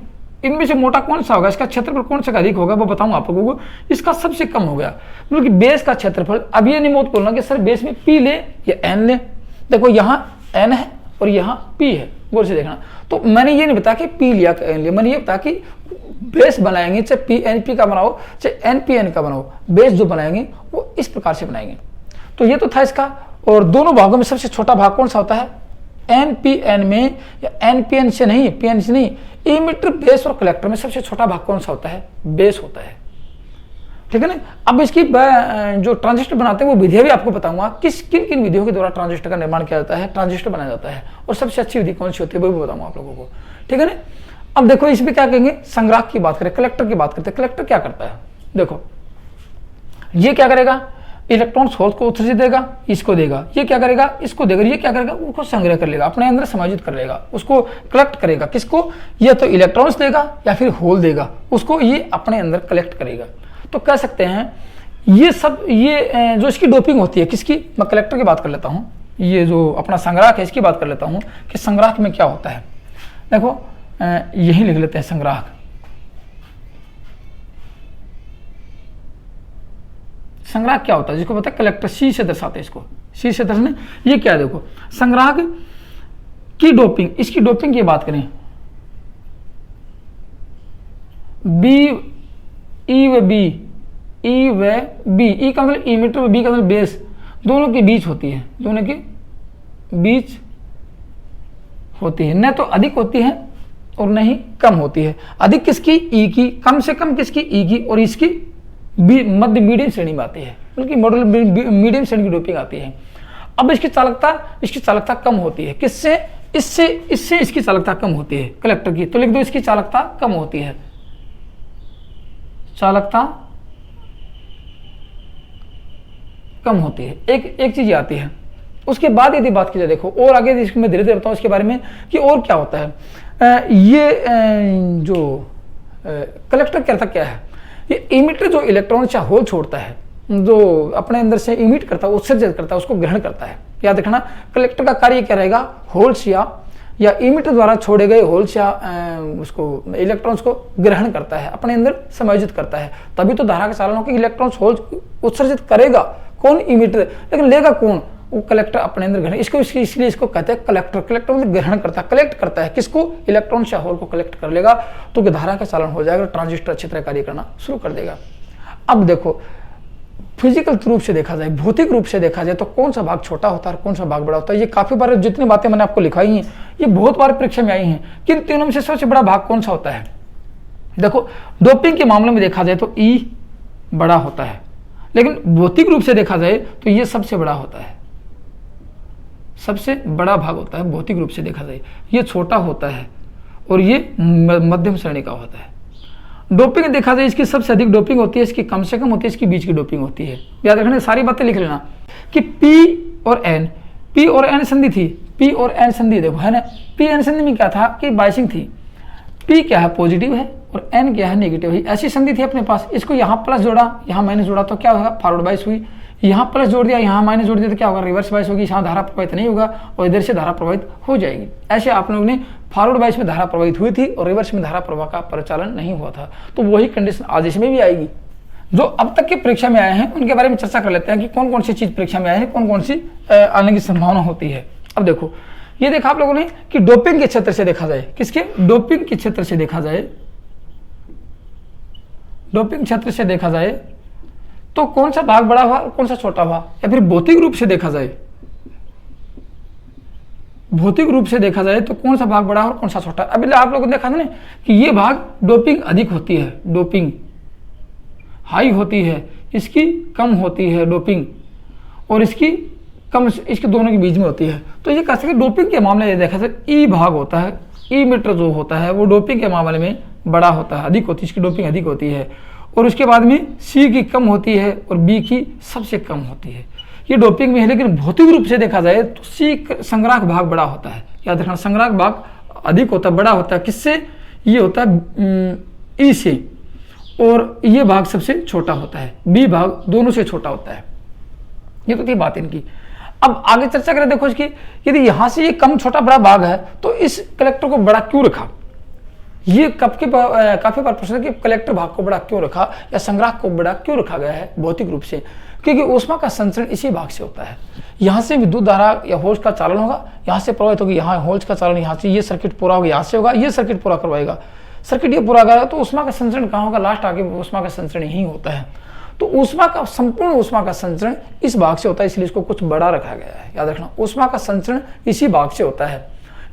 इनमें से मोटा कौन सा होगा, इसका क्षेत्रफल कौन सा अधिक होगा वो बताऊं आप लोगों को। इसका सबसे कम हो गया, मतलब कि बेस का क्षेत्रफल। अब ये नहीं मत बोलना कि सर बेस में पी ले या एन ले। देखो यहाँ एन है और यहाँ पी है, गौर से देखना। तो मैंने ये नहीं बताया कि पी लिया का एन लिया, मैंने ये बताया कि बेस बनाएंगे चाहे पी एन पी का बनाओ चाहे एन पी एन का बनाओ, बेस जो बनाएंगे वो इस प्रकार से बनाएंगे। तो ये तो था इसका। और दोनों भागों में सबसे छोटा भाग कौन सा होता है, एन पी एन में या एन पी एन से नहीं, पी एन से नहीं, इमीटर, बेस और कलेक्टर में सबसे छोटा भाग कौन सा होता है, बेस होता है। ठीक है ना। अब इसकी जो ट्रांजिस्टर बनाते हैं वो विधियां भी आपको बताऊंगा, किन किन विधियों के द्वारा ट्रांजिस्टर का निर्माण किया जाता है, ट्रांजिस्टर बनाया जाता है, और सबसे अच्छी विधि कौन सी होती है वो भी बताऊंगा आप लोगों को। ठीक है ना। अब देखो इसमें क्या कहेंगे, संग्राहक की बात करें, कलेक्टर की बात करते हैं। कलेक्टर क्या करता है, देखो ये क्या करेगा, इलेक्ट्रॉन्स होल्स को उत्सर्जित देगा, इसको देगा, ये क्या करेगा, इसको देगा, ये क्या करेगा, उसको संग्रह कर लेगा, अपने अंदर समायोजित कर लेगा, उसको कलेक्ट करेगा। किसको, ये तो इलेक्ट्रॉन्स देगा या फिर होल देगा, उसको ये अपने अंदर कलेक्ट करेगा। तो कह सकते हैं ये सब, ये जो इसकी डोपिंग होती है किसकी, मैं कलेक्टर की बात कर लेता हूँ, ये जो अपना संग्राहक है इसकी बात कर लेता हूँ कि संग्राहक में क्या होता है। देखो यही लिख लेते हैं संग्राहक। संग्राहक क्या होता है, जिसको पता है कलेक्टर, सी से दर्शाते हैं इसको, सी से दर्शाने। ये क्या है, देखो संग्राहक की डोपिंग, इसकी डोपिंग की बात करें, बी, ई व बी, ई व बी, ई का मतलब इमीटर व बी का मतलब बेस, दोनों के बीच होती है, दोनों के बीच होती है, न तो अधिक होती है और न ही कम होती है। अधिक किसकी, ई की, कम से कम किसकी, ई की, और इसकी मध्य मीडियम श्रेणी में आती है, बल्कि मॉडल मीडियम श्रेणी की डोपिंग आती है। अब इसकी चालकता कम होती है, किससे, इससे इसकी चालकता कम होती है कलेक्टर की, तो लिख दो इसकी चालकता कम होती है, चालकता कम होती है। एक चीज आती है। उसके बाद यदि बात की जाए, देखो और आगे मैं धीरे धीरे बताऊं इसके बारे में कि और क्या होता है। जो कलेक्टर करता क्या है, ये इमिटर जो इलेक्ट्रॉन या होल छोड़ता है, जो अपने अंदर से इमिट करता है, उत्सर्जित करता है, उसको ग्रहण करता है। याद रखना कलेक्टर का कार्य क्या रहेगा, होल्स या इमिटर द्वारा छोड़े गए होल्स या उसको इलेक्ट्रॉन्स को ग्रहण करता है, अपने अंदर समायोजित करता है। तभी तो धारा के चालन होकर इलेक्ट्रॉन्स होल्स उत्सर्जित करेगा कौन, इमिटर, लेकिन लेगा कौन, वो कलेक्टर अपने अंदर ग्रहण। इसलिए इसको कहते हैं कलेक्टर। कलेक्टर मतलब ग्रहण करता है, कलेक्ट करता है, किसको, इलेक्ट्रॉन या होल को कलेक्ट कर लेगा, तो धारा का चालन हो जाएगा, ट्रांजिस्टर अच्छी तरह कार्य करना शुरू कर देगा। अब देखो फिजिकल रूप से देखा जाए, भौतिक रूप से देखा जाए तो कौन सा भाग छोटा होता है और कौन सा भाग बड़ा होता है, ये काफी बार जितनी बातें मैंने आपको लिखाई हैं ये बहुत बार परीक्षा में आई हैं। किन तीनों में से सबसे बड़ा भाग कौन सा होता है, देखो डोपिंग के मामले में देखा जाए तो ई बड़ा होता है, लेकिन भौतिक रूप से देखा जाए तो ये सबसे बड़ा होता है, सबसे बड़ा भाग होता है। भौतिक रूप से देखा जाए ये छोटा होता है और ये मध्यम श्रेणी का होता है। डोपिंग देखा जाए इसकी सबसे अधिक डोपिंग होती है, इसकी कम से कम होती है, इसकी बीच की डोपिंग होती है। याद रखना सारी बातें लिख लेना कि पी और एन संधि थी, पी और एन संधि देखो है ना, पी एन संधि में क्या था कि बाइसिंग थी, पी क्या है पॉजिटिव है और एन क्या है नेगेटिव है, ऐसी संधि थी अपने पास। इसको यहाँ प्लस जोड़ा यहाँ माइनस जोड़ा तो क्या होगा, फॉरवर्ड बाइस हुई, यहाँ प्लस जोड़ दिया यहाँ माइनस जोड़ दिया तो क्या होगा, रिवर्स बाइस होगी, यहाँ धारा प्रवाहित नहीं होगा और इधर से धारा प्रवाहित हो जाएगी। ऐसे आप लोगों ने फॉरवर्ड बाइस में धारा प्रवाहित हुई थी और रिवर्स में धारा प्रवाह का परिचालन नहीं हुआ था, तो वही कंडीशन आज इसमें भी आएगी। जो अब तक की परीक्षा में आए हैं उनके बारे में चर्चा कर लेते हैं कि कौन कौन सी चीज परीक्षा में आए हैं, कौन कौन सी आने की संभावना होती है। अब देखो ये देखा आप लोगों ने कि डोपिंग के क्षेत्र से देखा जाए, किसके, डोपिंग के क्षेत्र से देखा जाए, डोपिंग क्षेत्र से देखा जाए तो कौन सा भाग बड़ा हुआ और कौन सा छोटा हुआ, या फिर भौतिक रूप से देखा जाए, भौतिक रूप से देखा जाए तो कौन सा भाग बड़ा और कौन सा छोटा। अभी आप लोगों ने देखा था ना कि ये भाग डोपिंग अधिक होती है, डोपिंग हाई होती है, इसकी कम होती है डोपिंग, और इसकी कम, इसके दोनों के बीच में होती है। तो ये कह सकते डोपिंग के मामले में देखा जाए ई भाग होता है, ई मीटर जो होता है वो डोपिंग के मामले में बड़ा होता है, अधिक होती है, इसकी डोपिंग अधिक होती है, और उसके बाद में सी की कम होती है और बी की सबसे कम होती है। ये डोपिंग में है, लेकिन भौतिक रूप से देखा जाए तो सी संग्राहक भाग बड़ा होता है। याद रखना संग्राहक भाग अधिक होता है, बड़ा होता है, किससे, ये होता है ई से, और ये भाग सबसे छोटा होता है, बी भाग दोनों से छोटा होता है। ये तो थी बात इनकी। अब आगे चर्चा करें, देखो इसकी, यदि यहां से ये कम छोटा बड़ा भाग है तो इस कलेक्टर को बड़ा क्यों रखा, ये काफी बार प्रश्न है कि कलेक्टर भाग को बड़ा क्यों रखा या संग्राहक को बड़ा क्यों रखा गया है भौतिक रूप से, क्योंकि ऊष्मा का संचरण इसी भाग से होता है। यहाँ से विद्युत धारा या होल्स का चालन होगा, यहाँ से प्रवाहित होगी, यहाँ होल्स का चालन, यहाँ से ये सर्किट पूरा होगा, यहाँ से होगा, ये सर्किट पूरा करवाएगा, सर्किट ये पूरा करेगा, तो ऊष्मा का संचरण कहाँ होगा, लास्ट आगे ऊष्मा का संचरण ही होता है। तो ऊष्मा का संपूर्ण ऊष्मा का संचरण इस भाग से होता है, इसलिए इसको कुछ बड़ा रखा गया है। याद रखना, ऊष्मा का संचरण इसी भाग से होता है,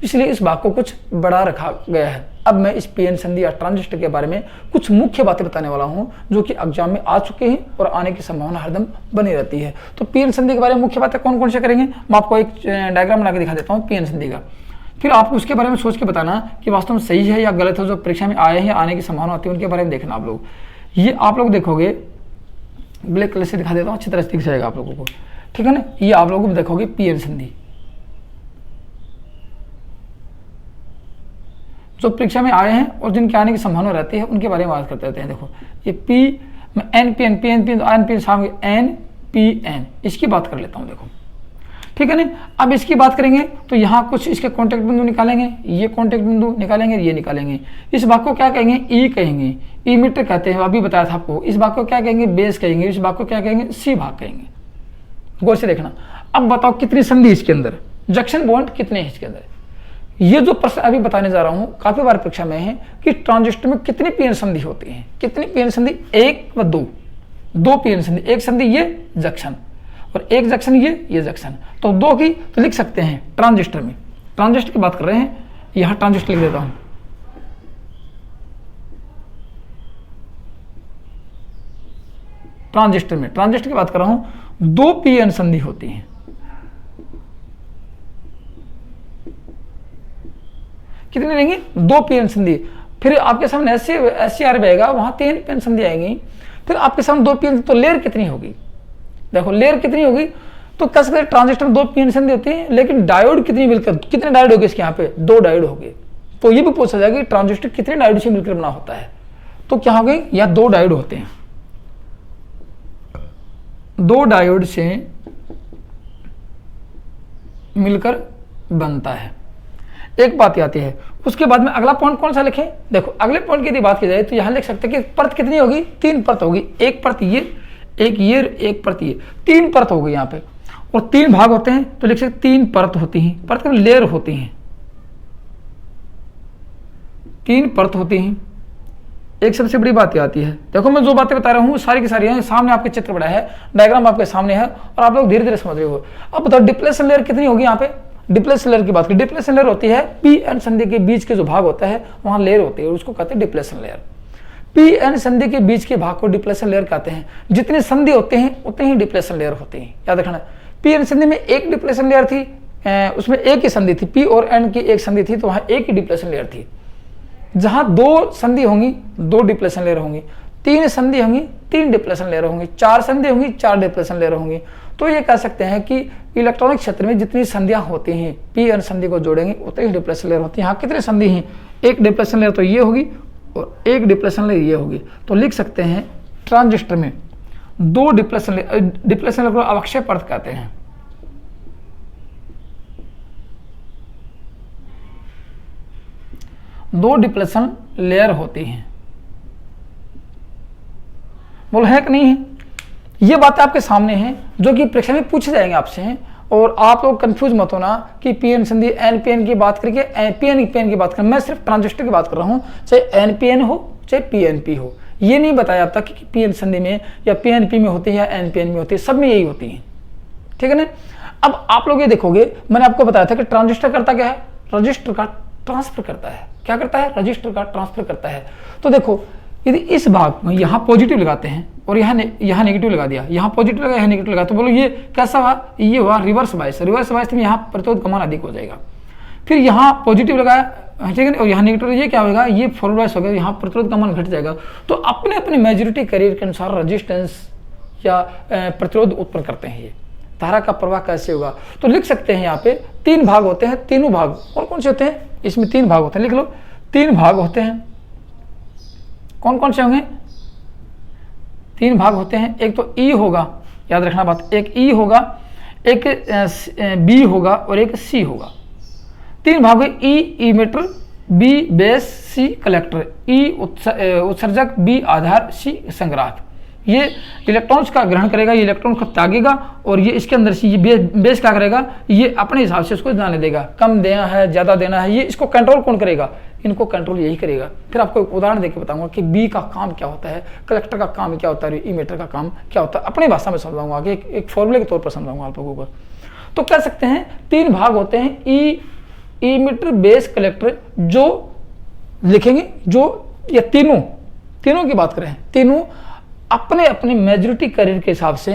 इसलिए इस भाग को कुछ बड़ा रखा गया है। अब मैं इस पीएन संधि या ट्रांजिस्टर के बारे में कुछ मुख्य बातें बताने वाला हूं जो कि एग्जाम में आ चुके हैं और आने की संभावना हरदम बनी रहती है। तो पीएन संधि के बारे में मुख्य बातें कौन कौन से करेंगे, मैं आपको एक डायग्राम बना के दिखा देता हूँ पीएन संधि का, फिर आपको उसके बारे में सोच के बताना कि वास्तव में सही है या गलत है। जो परीक्षा में आए हैं, आने की संभावना होती है, उनके बारे में देखना आप लोग। ये आप लोग देखोगे, ब्लैक कलर से दिखा देता हूँ, अच्छी तरह से दिख जाएगा आप लोगों को, ठीक है ना। ये आप लोग देखोगे पीएन संधि, जो परीक्षा में आए हैं और जिनके आने की संभावना रहती है उनके बारे में बात करते रहते हैं। देखो ये पी मैं एन पी एन सामने एन पी एन, इसकी बात कर लेता हूँ, देखो ठीक है ना। अब इसकी बात करेंगे तो यहाँ कुछ इसके कॉन्टेक्ट बिंदु निकालेंगे, ये कॉन्टेक्ट बिंदु निकालेंगे, ये निकालेंगे। इस भाग को क्या कहेंगे, ई कहेंगे, ई मीटर कहते हैं, अभी बताया था आपको। इस भाग को क्या कहेंगे, बेस कहेंगे। इस भाग को क्या कहेंगे, सी भाग कहेंगे। गौर से देखना। अब बताओ कितनी संधि इसके अंदर, जंक्शन बॉन्ड कितने हैं इसके अंदर। ये जो प्रश्न अभी बताने जा रहा हूं काफी बार परीक्षा में है कि ट्रांजिस्टर में कितनी पीएन संधि होती है। कितनी पीएन संधि, एक व दो पीएन संधि। एक संधि ये जंक्शन और एक जंक्शन ये जंक्शन, तो दो की तो लिख सकते हैं ट्रांजिस्टर में। ट्रांजिस्टर की बात कर रहे हैं, यहां ट्रांजिस्टर लिख देता हूं। ट्रांजिस्टर की बात कर रहा हूं, दो पीएन संधि होती है। कितने रहेंगे, दो पीएन संधि। फिर आपके सामने SCR बहेगा, वहां 3 पीएन संधि आएंगी। फिर आपके सामने 2 पीएन, तो लेयर कितनी होगी, देखो लेयर कितनी होगी। तो कह सकते ट्रांजिस्टर में 2 पीएन संधि होती है, लेकिन डायोड कितनी मिलकर, कितने डायोड होंगे इसके यहाँ पे, 2 डायोड होंगे। तो ये भी पूछा जाएगा कि ट्रांजिस्टर कितने डायोड से मिलकर बना होता है, तो क्या हो गई, या 2 डायोड होते हैं। 2 डायोड से मिलकर बनता है। एक बात आती है, उसके बाद में अगला पॉइंट कौन सा लिखें। देखो अगले पॉइंट की यदि बात की जाए तो यहां लिख सकते हैं कि परत कितनी होगी, 3 परत होगी। एक परत ये, एक ये, एक परत ये, 3 परत होगी यहाँ पे। और 3 भाग होते हैं तो लिख सकते 3 परत होती हैं। परत में लेयर होती हैं, 3 परत होती हैं। एक सबसे बड़ी बात यह आती है, देखो मैं जो बातें बता रहा हूँ सारी की सारी हैं, सामने आपके चित्र बड़ा है, डायग्राम आपके सामने है और आप लोग धीरे धीरे समझ रहे हो। अब बताओ डिप्लेशन लेयर कितनी होगी यहाँ पे। डिप्लेशन लेयर की बात करें, डिप्लेशन लेयर होती है पी एन संधि के बीच के जो भाग होता है वहां लेयर होती है, उसको कहते हैं डिप्लेशन लेयर। पी एन संधि के बीच के भाग को डिप्लेशन लेयर कहते हैं। जितनी संधि होते हैं उतनी ही डिप्लेशन लेयर होती है, याद रखना। पी एन संधि में एक डिप्लेशन लेयर थी, उसमें एक ही संधि थी, पी और एन की एक संधि थी, तो वहां एक ही डिप्लेशन लेयर थी। जहां 2 संधि होंगी 2 डिप्लेशन लेयर होंगी, 3 संधि होंगी 3 डिप्लेशन लेयर होंगी, 4 संधि होंगी 4 डिप्लेशन लेयर होंगी। तो ये कह सकते हैं कि इलेक्ट्रॉनिक क्षेत्र में जितनी संधियां होती हैं पी एन संधि को जोड़ेंगे उतनी ही डिप्लेशन लेयर होती है। यहाँ कितनी संधि हैं, एक डिप्लेशन लेयर तो ये होगी और एक डिप्लेशन लेयर ये होगी। तो लिख सकते हैं ट्रांजिस्टर में 2 डिप्लेशन लेयर को अवक्षय परत कहते हैं। दो डिप्लेशन लेयर होती हैं। बोलो है कि नहीं है। ये बातें आपके सामने हैं जो कि परीक्षा में पूछे जाएंगे आपसे हैं, और आप लोग कंफ्यूज मत होना कि पीएन संधि एनपीएन की बात करके पीएन की बात कर, मैं सिर्फ ट्रांजिस्टर की बात कर रहा हूं, चाहे एनपीएन हो चाहे पीएनपी हो। ये नहीं बताया अब तक कि पीएन संधि में या पीएनपी में होती है या एनपीएन में होती है, सब में यही होती है, ठीक है ना। अब आप लोग ये देखोगे, मैंने आपको बताया था कि ट्रांजिस्टर करता क्या है, रजिस्टर का ट्रांसफर करता है। क्या करता है, रजिस्टर का ट्रांसफर करता है। तो देखो यदि इस भाग में यहाँ पॉजिटिव लगाते हैं और यहाँ नेगेटिव लगा दिया, यहाँ पॉजिटिव लगा यहाँ नेगेटिव लगा, तो बोलो ये कैसा हुआ, ये हुआ रिवर्स बायस। रिवर्स बायस में यहाँ प्रतिरोध कमान अधिक हो जाएगा। फिर यहाँ पॉजिटिव लगाया, ठीक है, और यहाँ नेगेटिव, ये क्या होगा, ये फॉरवर्ड बायस हो गया, यहाँ प्रतिरोध कमान घट जाएगा। तो अपने अपने मेजॉरिटी कैरियर के अनुसार रेजिस्टेंस या प्रतिरोध उत्पन्न करते हैं। ये धारा का प्रवाह कैसे होगा, तो लिख सकते हैं यहाँ पे 3 भाग होते हैं। तीनों भाग और कौन से होते हैं, इसमें 3 भाग होते हैं, लिख लो 3 भाग होते हैं। कौन कौन से होंगे, 3 भाग होते हैं। एक तो ई होगा, याद रखना बात, एक ई होगा, एक बी होगा और एक सी होगा। 3 भाग ई मीटर, बी बेस, सी कलेक्टर, ई उत्सर्जक, बी आधार, सी संग्राहक। ये इलेक्ट्रॉन्स का ग्रहण करेगा, ये इलेक्ट्रॉन को त्यागेगा और ये इसके अंदर से ये बेस क्या करेगा, ये अपने हिसाब से इसको जाने देगा, कम देना है ज़्यादा देना है, ये इसको कंट्रोल कौन करेगा, इनको कंट्रोल यही करेगा। फिर आपको एक उदाहरण देकर बताऊंगा कि बी का काम क्या होता है, कलेक्टर का काम क्या होता है, इमीटर का काम क्या होता है, अपनी भाषा में समझाऊंगा आगे, एक फॉर्मूले के तौर पर समझाऊंगा आप लोगों को। तो कह सकते हैं 3 भाग होते हैं, इमीटर, बेस, कलेक्टर, जो लिखेंगे, जो ये तीनों की बात करें, तीनों अपने अपने मेजॉरिटी कैरियर के हिसाब से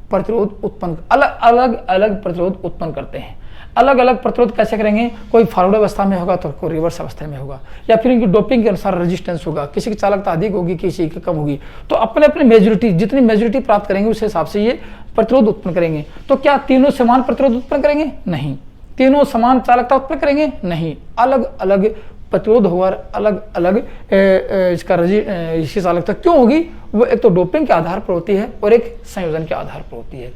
प्रतिरोध उत्पन्न, अलग प्रतिरोध उत्पन्न करते हैं। अलग अलग प्रतिरोध कैसे करेंगे, कोई फॉरवर्ड अवस्था में होगा तो कोई रिवर्स अवस्था में होगा, या फिर इनकी डोपिंग के अनुसार रेजिस्टेंस होगा, किसी की चालकता अधिक होगी, किसी की कम होगी। तो अपने अपने मेजॉरिटी, जितनी मेजॉरिटी प्राप्त करेंगे उस हिसाब से ये प्रतिरोध उत्पन्न करेंगे। तो क्या तीनों समान प्रतिरोध उत्पन्न करेंगे? नहीं। तीनों समान चालकता उत्पन्न करेंगे? नहीं। अलग अलग प्रतिरोध होगा, अलग अलग इसकी चालकता क्यों होगी? वो एक तो डोपिंग के आधार पर होती है और एक संयोजन के आधार पर होती है।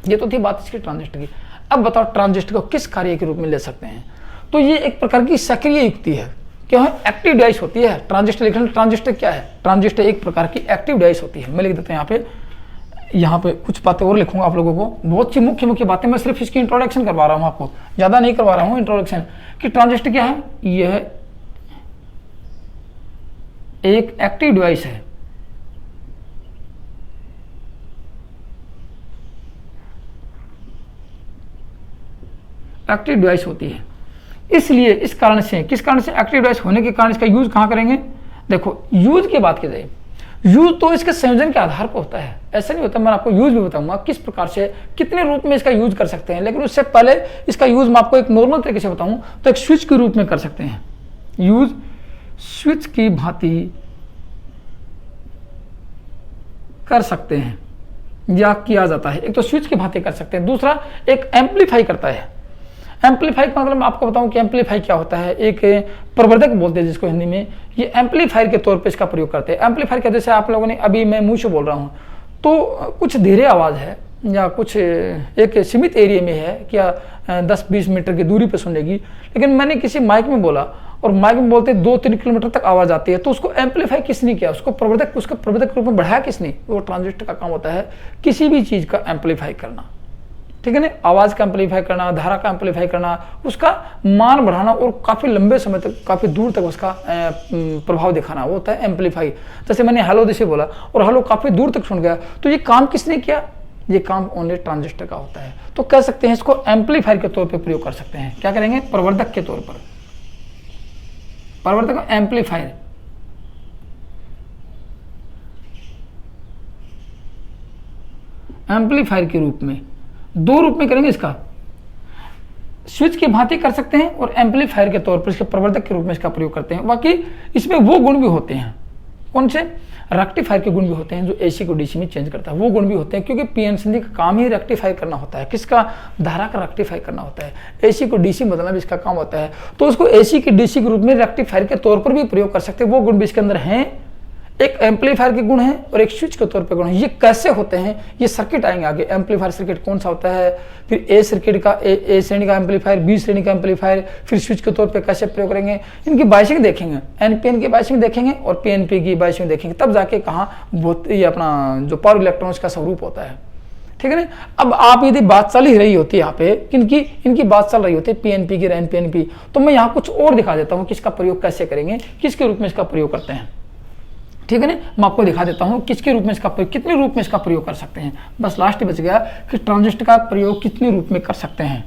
ये तो थी बात इसकी ट्रांजिस्टर की। अब बताओ ट्रांजिस्टर को किस कार्य के रूप में ले सकते हैं? तो ये एक प्रकार की सक्रिय युक्ति है, क्या है, एक्टिव डिवाइस होती है। ट्रांजिस्टर लिखना, ट्रांजिस्टर क्या है? ट्रांजिस्टर एक प्रकार की एक्टिव डिवाइस होती है। मैं लिख देता हूँ यहाँ पे कुछ बातें और लिखूंगा आप लोगों को, बहुत सी मुख्य बातें। मैं सिर्फ इसकी इंट्रोडक्शन करवा रहा हूँ आपको, ज्यादा नहीं करवा रहा हूँ इंट्रोडक्शन, कि ट्रांजिस्टर क्या है। यह एक एक्टिव डिवाइस है, एक्टिव डिवाइस होती है। इसलिए इस कारण से, किस कारण से? एक्टिव डिवाइस होने के कारण इसका यूज कहाँ करेंगे? देखो, यूज की बात की जाए, यूज तो इसके संयोजन के आधार पर होता है, ऐसा नहीं होता। मैं आपको यूज भी बताऊंगा किस प्रकार से, कितने रूप में इसका यूज कर सकते हैं। लेकिन उससे पहले इसका यूज मैं आपको एक नॉर्मल तरीके से बताऊं तो एक स्विच के रूप में कर सकते हैं। यूज स्विच की भांति कर सकते हैं या किया जाता है। एक तो स्विच की भांति कर सकते हैं, दूसरा एक एम्पलीफाई करता है। एम्पलीफाई का मतलब मैं आपको बताऊं कि एम्पलीफाई क्या होता है। एक प्रवर्धक बोलते हैं जिसको हिंदी में, ये एम्पलीफायर के तौर पे इसका प्रयोग करते हैं। एम्पलीफायर के जैसे आप लोगों ने, अभी मैं मुंह से बोल रहा हूं तो कुछ धीरे आवाज़ है या कुछ एक सीमित एरिया में है, क्या 10-20 मीटर की दूरी पर सुनेगी। लेकिन मैंने किसी माइक में बोला और माइक में बोलते 2-3 किलोमीटर तक आवाज़ आती है, तो उसको एम्पलीफाई किसने किया? उसको प्रवर्धक के रूप में बढ़ाया किसने? वो ट्रांजिस्टर का काम होता है किसी भी चीज़ का एम्पलीफाई करना, ठीक है ना। आवाज का एम्पलीफाई करना, धारा का एम्पलीफाई करना, उसका मान बढ़ाना और काफी लंबे समय तक, काफी दूर तक उसका प्रभाव दिखाना, वो होता है एम्पलीफाई। जैसे मैंने हेलो जैसे बोला और हेलो काफी दूर तक सुन गया, तो ये काम किसने किया? ये काम ओनली ट्रांजिस्टर का होता है। तो कह सकते हैं इसको एम्पलीफायर के तौर पर प्रयोग कर सकते हैं। क्या करेंगे? प्रवर्धक के तौर पर, प्रवर्धक एम्पलीफायर। एम्पलीफायर के रूप में, 2 रूप में करेंगे इसका, स्विच की भांति कर सकते हैं और एम्पलीफायर के तौर पर इसके प्रवर्धक के रूप में इसका प्रयोग करते हैं। बाकी इसमें वो गुण भी होते हैं, कौन से? रेक्टिफायर के गुण भी होते हैं, जो एसी को डीसी में चेंज करता है, वो गुण भी होते हैं। क्योंकि पीएन सिंधी का काम ही रेक्टिफाई करना होता है। किसका? धारा का रेक्टिफाई करना होता है। एसी को डीसी बदलना भी इसका काम होता है। तो उसको एसी के डीसी के रूप में रेक्टिफायर के तौर पर भी प्रयोग कर सकते हैं। वो गुण भी इसके अंदर हैं, एक एम्पलीफायर के गुण है और एक स्विच के तौर पे गुण है। ये कैसे होते हैं, ये सर्किट आएंगे आगे। एम्पलीफायर सर्किट कौन सा होता है, फिर ए सर्किट का, ए श्रेणी का एम्पलीफायर, बी श्रेणी का एम्पलीफायर, फिर स्विच के तौर पे कैसे प्रयोग करेंगे, इनकी बाइसिंग देखेंगे, एनपीएन की बाइसिंग देखेंगे और पीएनपी की बाइसिंग देखेंगे, तब जाके कहाँ बहुत ये अपना जो पावर इलेक्ट्रॉन्स का स्वरूप होता है, ठीक है ना। अब आप यदि बात चल ही रही होती है यहाँ पे, इनकी बात चल रही होती है पीएनपी की, एनपीएनपी, तो मैं यहाँ कुछ और दिखा देता हूँ कि इसका प्रयोग कैसे करेंगे, किसके रूप में इसका प्रयोग करते हैं, ठीक है ना। मैं आपको दिखा देता हूं किसके रूप में इसका प्रयोग, कितने रूप में इसका प्रयोग कर सकते हैं। बस लास्ट बच गया कि ट्रांजिस्टर का प्रयोग कितने रूप में कर सकते हैं।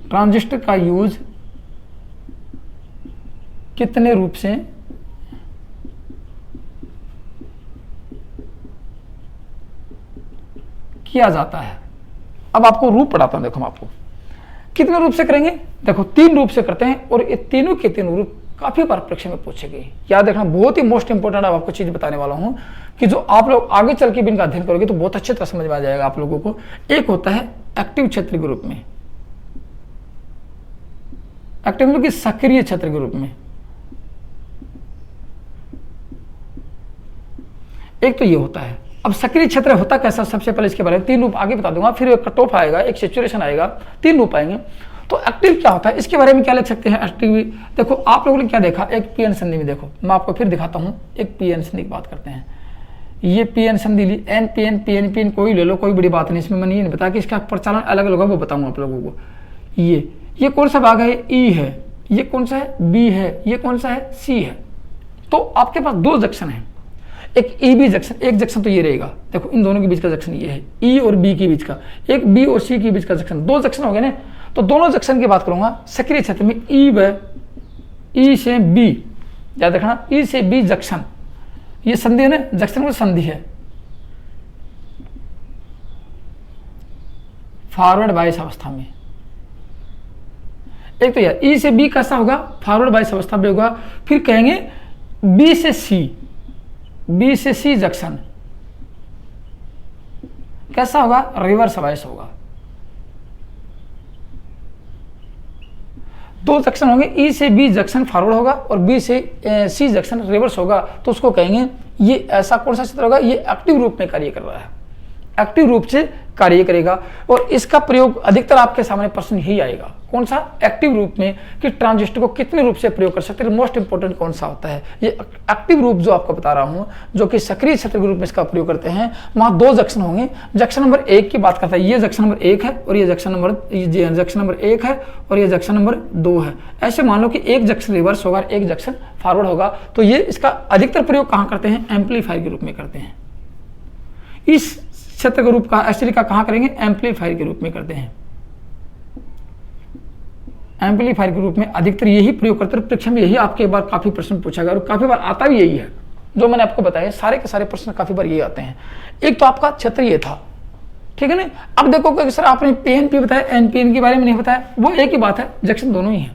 ट्रांजिस्टर का यूज कितने रूप से किया जाता है। अब आपको रूप पढ़ाता हूं, देखो मैं आपको कितने रूप से करेंगे। देखो 3 रूप से करते हैं और ये तीनों के तीनों रूप काफी बार परीक्षा में पूछे गए। याद रखना, बहुत ही मोस्ट इंपोर्टेंट अब आपको चीज बताने वाला हूं कि जो आप लोग आगे चल के भी इनका अध्ययन करोगे तो बहुत अच्छी तरह समझ में आ जाएगा आप लोगों को। एक होता है एक्टिव क्षेत्र के रूप में, एक्टिव मतलब कि सक्रिय क्षेत्र के रूप में। एक तो ये होता है। अब सक्रिय क्षेत्र होता कैसा, सबसे पहले इसके बारे में 3 रूप आगे बता दूंगा, फिर एक कट ऑफ आएगा, एक सैचुरेशन आएगा, 3 रूप आएंगे। तो एक्टिव क्या होता है इसके बारे में क्या लिख सकते हैं। एक्टिव देखो आप लोगों ने क्या देखा, एक पीएन संधि में, देखो मैं आपको फिर दिखाता हूँ, एक पीएन संधि की बात करते हैं। ये पीएन संधि ली, एन पीएन कोई ले लो, कोई बड़ी बात नहीं, इसमें मैंने ये नहीं बताया कि इसका प्रचालन अलग अलग होगा, वो बताऊंगा आप लोगों को। ये कौन सा भाग है, ई है, ये कौन सा है, बी है, ये कौन सा है, सी है। तो आपके पास 2 जंक्शन है, एक ई बी जंक्शन, एक जंक्शन तो ये रहेगा, देखो इन दोनों के बीच का जंक्शन ये है, ई और बी के बीच का, एक बी और सी के बीच का जंक्शन, 2 जंक्शन हो गए ना। तो दोनों जंक्शन की बात करूंगा सक्रिय क्षेत्र में, ई से बी, याद रखना ई से बी जंक्शन, ये संधि है ना, जंक्शन में संधि है, फॉरवर्ड बायस अवस्था में। एक तो यार ई से बी कैसा होगा, फॉरवर्ड बायस अवस्था में होगा। फिर कहेंगे बी से सी जंक्शन कैसा होगा, रिवर्स बायस होगा। 2 जंक्शन होंगे, ई से बी जंक्शन फॉरवर्ड होगा और बी से सी जंक्शन रिवर्स होगा, तो उसको कहेंगे ये ऐसा कौन सा क्षेत्र होगा, ये एक्टिव रूप में कार्य कर रहा है, एक्टिव रूप से कार्य करेगा। और इसका प्रयोग अधिकतर आपके सामने प्रश्न ही आएगा, कौन सा, एक्टिव रूप में, कि ट्रांजिस्टर को कितने रूप से प्रयोग कर सकते हैं, मोस्ट इंपोर्टेंट कौन सा होता है। ये एक्टिव रूप जो आपको बता रहा हूं, जो कि सक्रिय क्षेत्र के रूप में इसका प्रयोग करते हैं, वहां 2 जंक्शन होंगे। जंक्शन नंबर 1 की बात करता है, ये जंक्शन नंबर 1 है और ये जंक्शन नंबर 1 है और ये जंक्शन नंबर 2 है। ऐसे मान लो कि एक जंक्शन रिवर्स होगा, एक जंक्शन फॉरवर्ड होगा। तो ये इसका अधिकतर प्रयोग कहां करते हैं, एम्पलीफायर के रूप में करते हैं। इस क्षेत्र के रूप का एक्चुअली का कहां करेंगे, एम्पलीफायर के रूप में करते हैं, एम्पलीफायर के रूप में अधिकतर यही प्रयोग करते हैं। परीक्षा में यही आपके बार काफी प्रश्न पूछा गया और काफी बार आता भी यही है, जो मैंने आपको बताया, सारे के सारे प्रश्न काफी बार यही आते हैं। एक तो आपका क्षेत्र ये था, ठीक है ना। अब देखो कि सर आपने पीएनपी बताया, एनपीएन के बारे में नहीं बताया, वो एक ही बात है, जंक्शन दोनों ही है।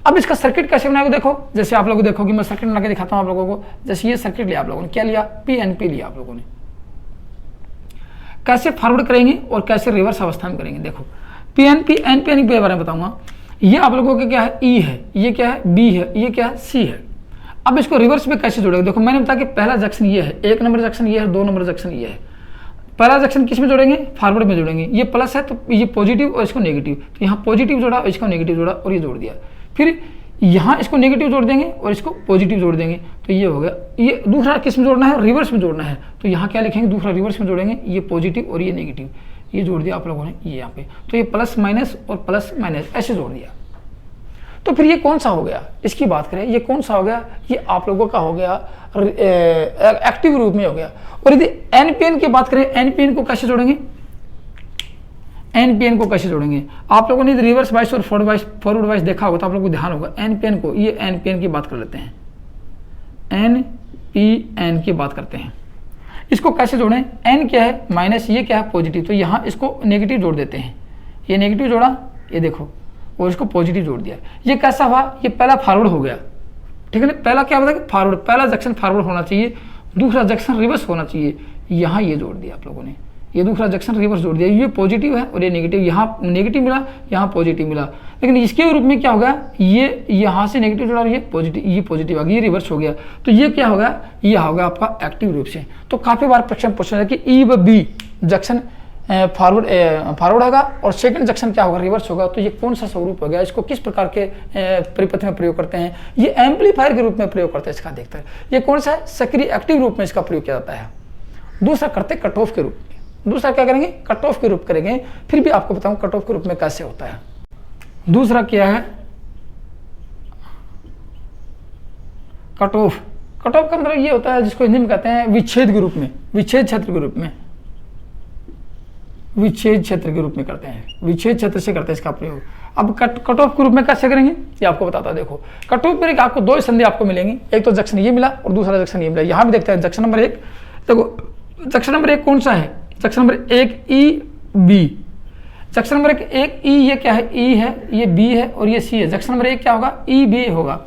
अब इसका सर्किट कैसे बनाएगा, देखो जैसे आप लोगों देखो कि मैं सर्किट बना के दिखाता हूं आप लोगों को। जैसे ये सर्किट लिया आप लोगों ने, क्या लिया, पीएनपी लिया आप लोगों ने। कैसे फॉरवर्ड करेंगे और कैसे रिवर्स अवस्था में करेंगे, देखो पीएनपी एनपीएन के बारे में बताऊंगा। ये आप लोगों के क्या है, ई है, ये क्या है, बी है, ये क्या है, सी है। अब इसको रिवर्स में कैसे जोड़ेंगे, देखो मैंने बताया कि पहला जंक्शन ये है, 1 नंबर जंक्शन ये है, 2 नंबर जंक्शन ये है। पहला जंक्शन किस में जोड़ेंगे, फॉरवर्ड में जोड़ेंगे। ये प्लस है तो ये पॉजिटिव और इसको नेगेटिव, तो यहाँ पॉजिटिव जोड़ा और इसको नेगेटिव जोड़ा और ये जोड़ दिया। फिर यहाँ इसको नेगेटिव जोड़ देंगे और इसको पॉजिटिव जोड़ देंगे, तो ये हो गया। ये दूसरा किस में जोड़ना है, रिवर्स में जोड़ना है, तो यहाँ क्या लिखेंगे, दूसरा रिवर्स में जोड़ेंगे, ये पॉजिटिव और ये नेगेटिव, ये जोड़ दिया आप लोगों ने ये यहाँ पे। तो ये प्लस माइनस और प्लस माइनस ऐसे जोड़ दिया। तो फिर ये कौन सा हो गया, इसकी बात करें, ये कौन सा हो गया, ये आप लोगों का हो गया एक्टिव रूप में हो गया। और यदि एनपीएन की बात करें, एनपीएन को कैसे जोड़ेंगे, एनपीएन को कैसे जोड़ेंगे, आप लोगों ने रिवर्स वाइस और फॉरवर्ड वाइस देखा होगा तो आप लोगों को ध्यान होगा। एनपीएन को, ये एनपीएन की बात कर लेते हैं, एनपीएन की बात करते हैं। इसको कैसे जोड़ें, एन क्या है माइनस, ये क्या है पॉजिटिव, तो यहाँ इसको नेगेटिव जोड़ देते हैं। ये नेगेटिव जोड़ा, ये देखो, और इसको पॉजिटिव जोड़ दिया। ये कैसा हुआ, ये पहला फॉरवर्ड हो गया, ठीक है ना। पहला क्या होता है, फॉरवर्ड, पहला जंक्शन फॉरवर्ड होना चाहिए, दूसरा जंक्शन रिवर्स होना चाहिए। यहाँ ये जोड़ दिया आप लोगों ने, ये दूसरा जंक्शन रिवर्स जोड़ दिया। ये पॉजिटिव है और ये नेगेटिव, यहाँ नेगेटिव मिला, यहाँ पॉजिटिव मिला। लेकिन इसके रूप में क्या हो गया, ये यहाँ से नेगेटिव जोड़ा और ये पॉजिटिव आ गया, ये रिवर्स हो गया। तो ये क्या होगा, ये होगा आपका एक्टिव रूप से। तो काफी बार प्रश्न पूछा है कि ई व बी जंक्शन फॉरवर्ड होगा और सेकंड जंक्शन क्या होगा, रिवर्स होगा। तो ये कौन सा स्वरूप हो गया, इसको किस प्रकार के परिपथ में प्रयोग करते हैं, ये एम्पलीफायर के रूप में प्रयोग करते हैं। इसका देखते हैं ये कौन सा है, सक्रिय एक्टिव रूप में इसका प्रयोग किया जाता है। दूसरा करते कट ऑफ के रूप में, दूसरा क्या करेंगे, कट ऑफ के रूप करेंगे। फिर भी आपको बताऊं कट ऑफ के रूप में कैसे होता है। दूसरा क्या है, कट ऑफ। कट ऑफ का मतलब ये होता है जिसको हिंदी में कहते हैं विच्छेद के रूप में, विच्छेद क्षेत्र के रूप में, विच्छेद क्षेत्र के रूप में करते हैं, विच्छेद क्षेत्र से करते हैं इसका प्रयोग। अब कट ऑफ के रूप में कैसे करेंगे ये आपको बताता है। देखो कट ऑफ में आपको 2 संधि आपको मिलेंगी, एक तो जंक्शन ये मिला और दूसरा जंक्शन ये मिला। यहाँ भी देखते हैं जंक्शन नंबर 1, देखो जंक्शन नंबर 1 कौन सा है, junction number 1 E B, junction number 1 E, ये क्या है, ई है, ये बी है और ये सी है। जंक्शन नंबर 1 क्या होगा, ई बी होगा।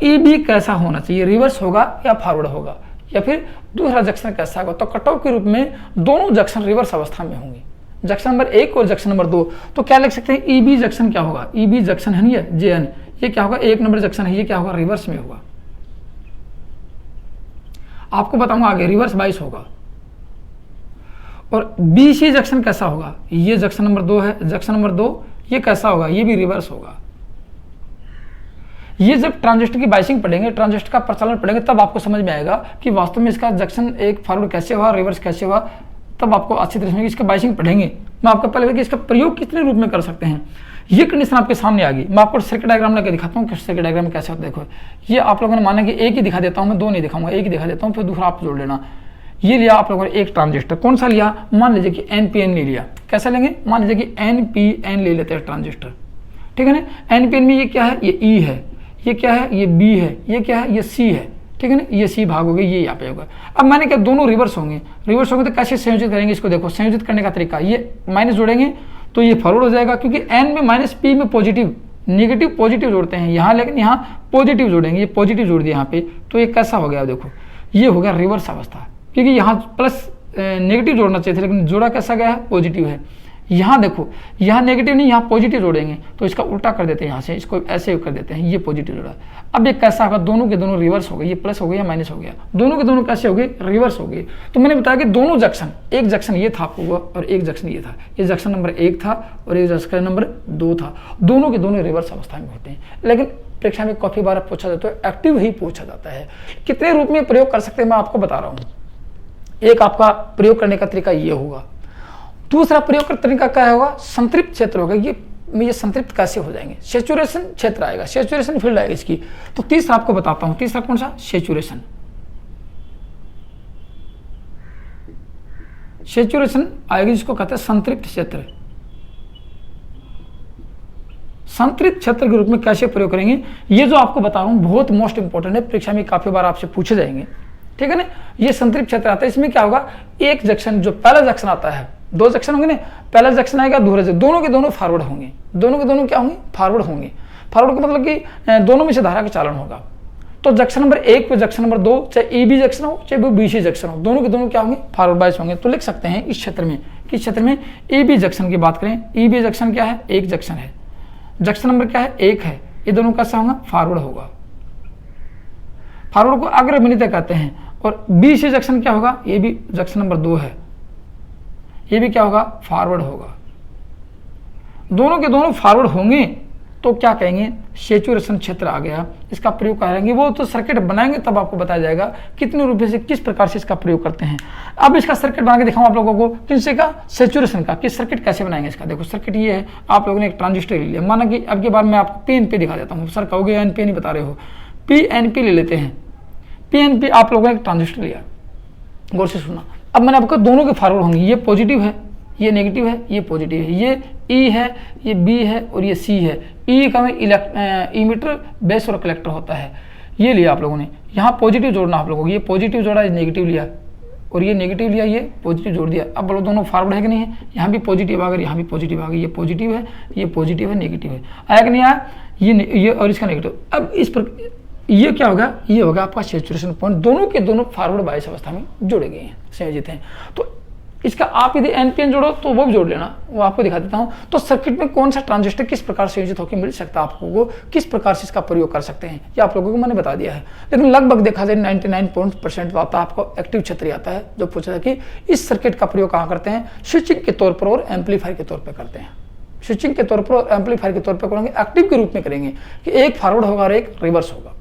ई बी कैसा होना चाहिए, रिवर्स होगा या फॉरवर्ड होगा, या फिर दूसरा जंक्शन कैसा होगा। तो कट ऑफ के रूप में दोनों जंक्शन रिवर्स अवस्था में होंगे, जंक्शन नंबर 1 और जंक्शन नंबर 2। तो क्या लिख सकते हैं, ई बी जंक्शन क्या होगा, ई बी जंक्शन है नहीं है जे एन, ये क्या होगा 1 नंबर जंक्शन है, ये क्या होगा रिवर्स में होगा। आपको बताऊंगा आगे रिवर्स बाइस होगा, और BC जंक्शन कैसा होगा, ये जंक्शन नंबर 2 है, जंक्शन नंबर 2 ये कैसा होगा, ये भी रिवर्स होगा। ये जब ट्रांजिस्टर की बाइसिंग पढ़ेंगे, ट्रांजिस्टर का प्रचलन पढ़ेंगे, तब आपको समझ में आएगा कि वास्तव में इसका जंक्शन एक फॉरवर्ड कैसे हुआ, रिवर्स कैसे हुआ, तब आपको अच्छी तरह से इसका बाइसिंग पढ़ेंगे। मैं आपको पहले कि इसका प्रयोग कितने रूप में कर सकते हैं, ये कंडीशन आपके सामने आ गई। मैं आपको सर्किट डायग्राम लेकर दिखाता हूँ कि सर्किट डायग्राम कैसे होता है। देखो ये आप लोगों ने माना कि एक ही दिखा देता हूँ, मैं 2 नहीं दिखाऊंगा, एक ही दिखा देता हूँ, फिर दूसरा आप जोड़ लेना। ये लिया आप लोगों ने एक ट्रांजिस्टर, कौन सा लिया, मान लीजिए कि NPN ले लिया। कैसा लेंगे, मान लीजिए कि NPN ले लेते हैं ट्रांजिस्टर, ठीक है ना। NPN में ये क्या है, ये E है, ये क्या है, ये B है, ये क्या है, ये C है, ठीक है ना। ये C भाग हो गया, ये यहाँ पे होगा। अब मैंने क्या, दोनों रिवर्स होंगे, रिवर्स होंगे तो कैसे संयोजित करेंगे इसको, देखो संयोजित करने का तरीका, ये माइनस जोड़ेंगे तो ये फॉरवर्ड हो जाएगा, क्योंकि N में माइनस P में पॉजिटिव, नेगेटिव पॉजिटिव जोड़ते हैं यहाँ, लेकिन यहाँ पॉजिटिव जोड़ेंगे, ये पॉजिटिव जोड़ दिया यहाँ पे, तो ये कैसा हो गया, देखो ये हो गया रिवर्स अवस्था, क्योंकि यहाँ प्लस नेगेटिव जोड़ना चाहिए था, लेकिन जोड़ा कैसा गया है, पॉजिटिव है। यहाँ देखो, यहाँ नेगेटिव नहीं, यहाँ पॉजिटिव जोड़ेंगे तो इसका उल्टा कर देते हैं, यहाँ से इसको ऐसे कर देते हैं, ये पॉजिटिव जोड़ा। अब ये कैसा होगा, दोनों के दोनों रिवर्स हो गए, ये प्लस हो गया, माइनस हो गया, दोनों के दोनों कैसे हो गए, रिवर्स हो गए। तो मैंने बताया कि दोनों जंक्शन, एक जंक्शन ये था आपको और एक जंक्शन ये था, ये जंक्शन नंबर 1 था और एक जंक्शन नंबर 2 था, दोनों के दोनों रिवर्स अवस्था में होते हैं। लेकिन परीक्षा में काफी बार पूछा जाता है, एक्टिव ही पूछा जाता है। कितने रूप में प्रयोग कर सकते हैं मैं आपको बता रहा हूँ। एक आपका प्रयोग करने का तरीका ये होगा, दूसरा प्रयोग का तरीका क्या होगा, संतृप्त क्षेत्र होगा। ये संतृप्त कैसे हो जाएंगे, सैचुरेशन क्षेत्र आएगा, सैचुरेशन फील्ड आएगा इसकी। तो तीसरा आपको बताता हूं, तीसरा कौन सा, सैचुरेशन। सैचुरेशन आएगी जिसको कहते हैं संतृप्त क्षेत्र। संतृप्त क्षेत्र के रूप में कैसे प्रयोग करेंगे, ये जो आपको बता रहा हूं बहुत मोस्ट इंपॉर्टेंट है, परीक्षा में काफी बार आपसे पूछे जाएंगे, ठीक है ना। ये संतृप्त क्षेत्र आता है, इसमें क्या होगा, एक जंक्शन जो पहला जंक्शन आता है, 2 जंक्शन होंगे ना, पहला जंक्शन आएगा, दूसरा जंक्शन, दोनों के दोनों फॉरवर्ड होंगे, दोनों के दोनों क्या होंगे, फॉरवर्ड होंगे। फॉरवर्ड का मतलब कि दोनों में से धारा का चालन होगा। तो जंक्शन नंबर 1 पे जंक्शन नंबर 2, चाहे EB जंक्शन हो चाहे BC जंक्शन हो, दोनों के दोनों क्या होंगे, फॉरवर्ड बायस होंगे। तो लिख सकते हैं इस क्षेत्र में, किस क्षेत्र में, EB जंक्शन की बात करें, EB जंक्शन क्या है, एक जंक्शन है, जंक्शन नंबर क्या है, 1 है, ये दोनों कैसा होगा, फॉरवर्ड होगा। फॉरवर्ड को अग्रगणित कहते हैं। और BC जंक्शन क्या होगा, ये भी जंक्शन नंबर 2 है, ये भी क्या होगा, फॉरवर्ड होगा। दोनों के दोनों फॉरवर्ड होंगे तो क्या कहेंगे, सैचुरेशन क्षेत्र आ गया। इसका प्रयोग करेंगे, वो तो सर्किट बनाएंगे तब आपको बताया जाएगा कितने रुपए से किस प्रकार से इसका प्रयोग करते हैं। अब इसका सर्किट बना के दिखाऊं आप लोगों को, किससे का, सैचुरेशन का, कि सर्किट कैसे बनाएंगे इसका। देखो सर्किट ये है, आप लोगों ने एक ट्रांजिस्टर ले लिया, माना कि अब की बार मैं आपको PNP दिखा देता हूँ। सर कहोगे NPN नहीं बता रहे हो, PNP ले लेते हैं। PNP आप लोगों ने एक ट्रांजिस्टर लिया, गौर से सुना। अब मैंने आपको दोनों के फॉरवर्ड होंगे, ये पॉजिटिव है, ये नेगेटिव है, ये पॉजिटिव है, ये E है, ये B है और ये C है। E का में इमीटर, बेस और कलेक्टर होता है। ये लिया आप लोगों ने, यहाँ पॉजिटिव जोड़ना आप लोगों को, ये पॉजिटिव जोड़ा, ये नेगेटिव लिया और ये नेगेटिव लिया, ये पॉजिटिव जोड़ दिया। अब बोलो दोनों फॉरवर्ड है कि नहीं है, यहाँ भी पॉजिटिव आ गया, यहाँ भी पॉजिटिव आ गया, ये पॉजिटिव है, ये पॉजिटिव है, नेगेटिव है, आया कि नहीं आया, ये और इसका नेगेटिव। अब इस पर ये क्या होगा, ये होगा आपका सैचुरेशन पॉइंट, दोनों के दोनों फॉरवर्ड बायस अवस्था में जोड़े गए हैं, संयोजित हैं। तो इसका आप यदि NPN जोड़ो तो वो भी जोड़ लेना, वो आपको दिखा देता हूं। तो सर्किट में कौन सा ट्रांजिस्टर किस प्रकार से संयोजित होकर मिल सकता है आपको, वो किस प्रकार से इसका प्रयोग कर सकते हैं, ये आप लोगों को मैंने बता दिया है। लेकिन लगभग देखा जाए 99% आता है आपको एक्टिव क्षेत्र आता है, जो पूछा था कि इस सर्किट का प्रयोग कहाँ करते हैं, स्विचिंग के तौर पर और एम्पलीफायर के तौर पर करते हैं। स्विचिंग के तौर पर और एम्पलीफायर के तौर पर करेंगे, एक्टिव के रूप में करेंगे कि एक फॉरवर्ड होगा और एक रिवर्स होगा,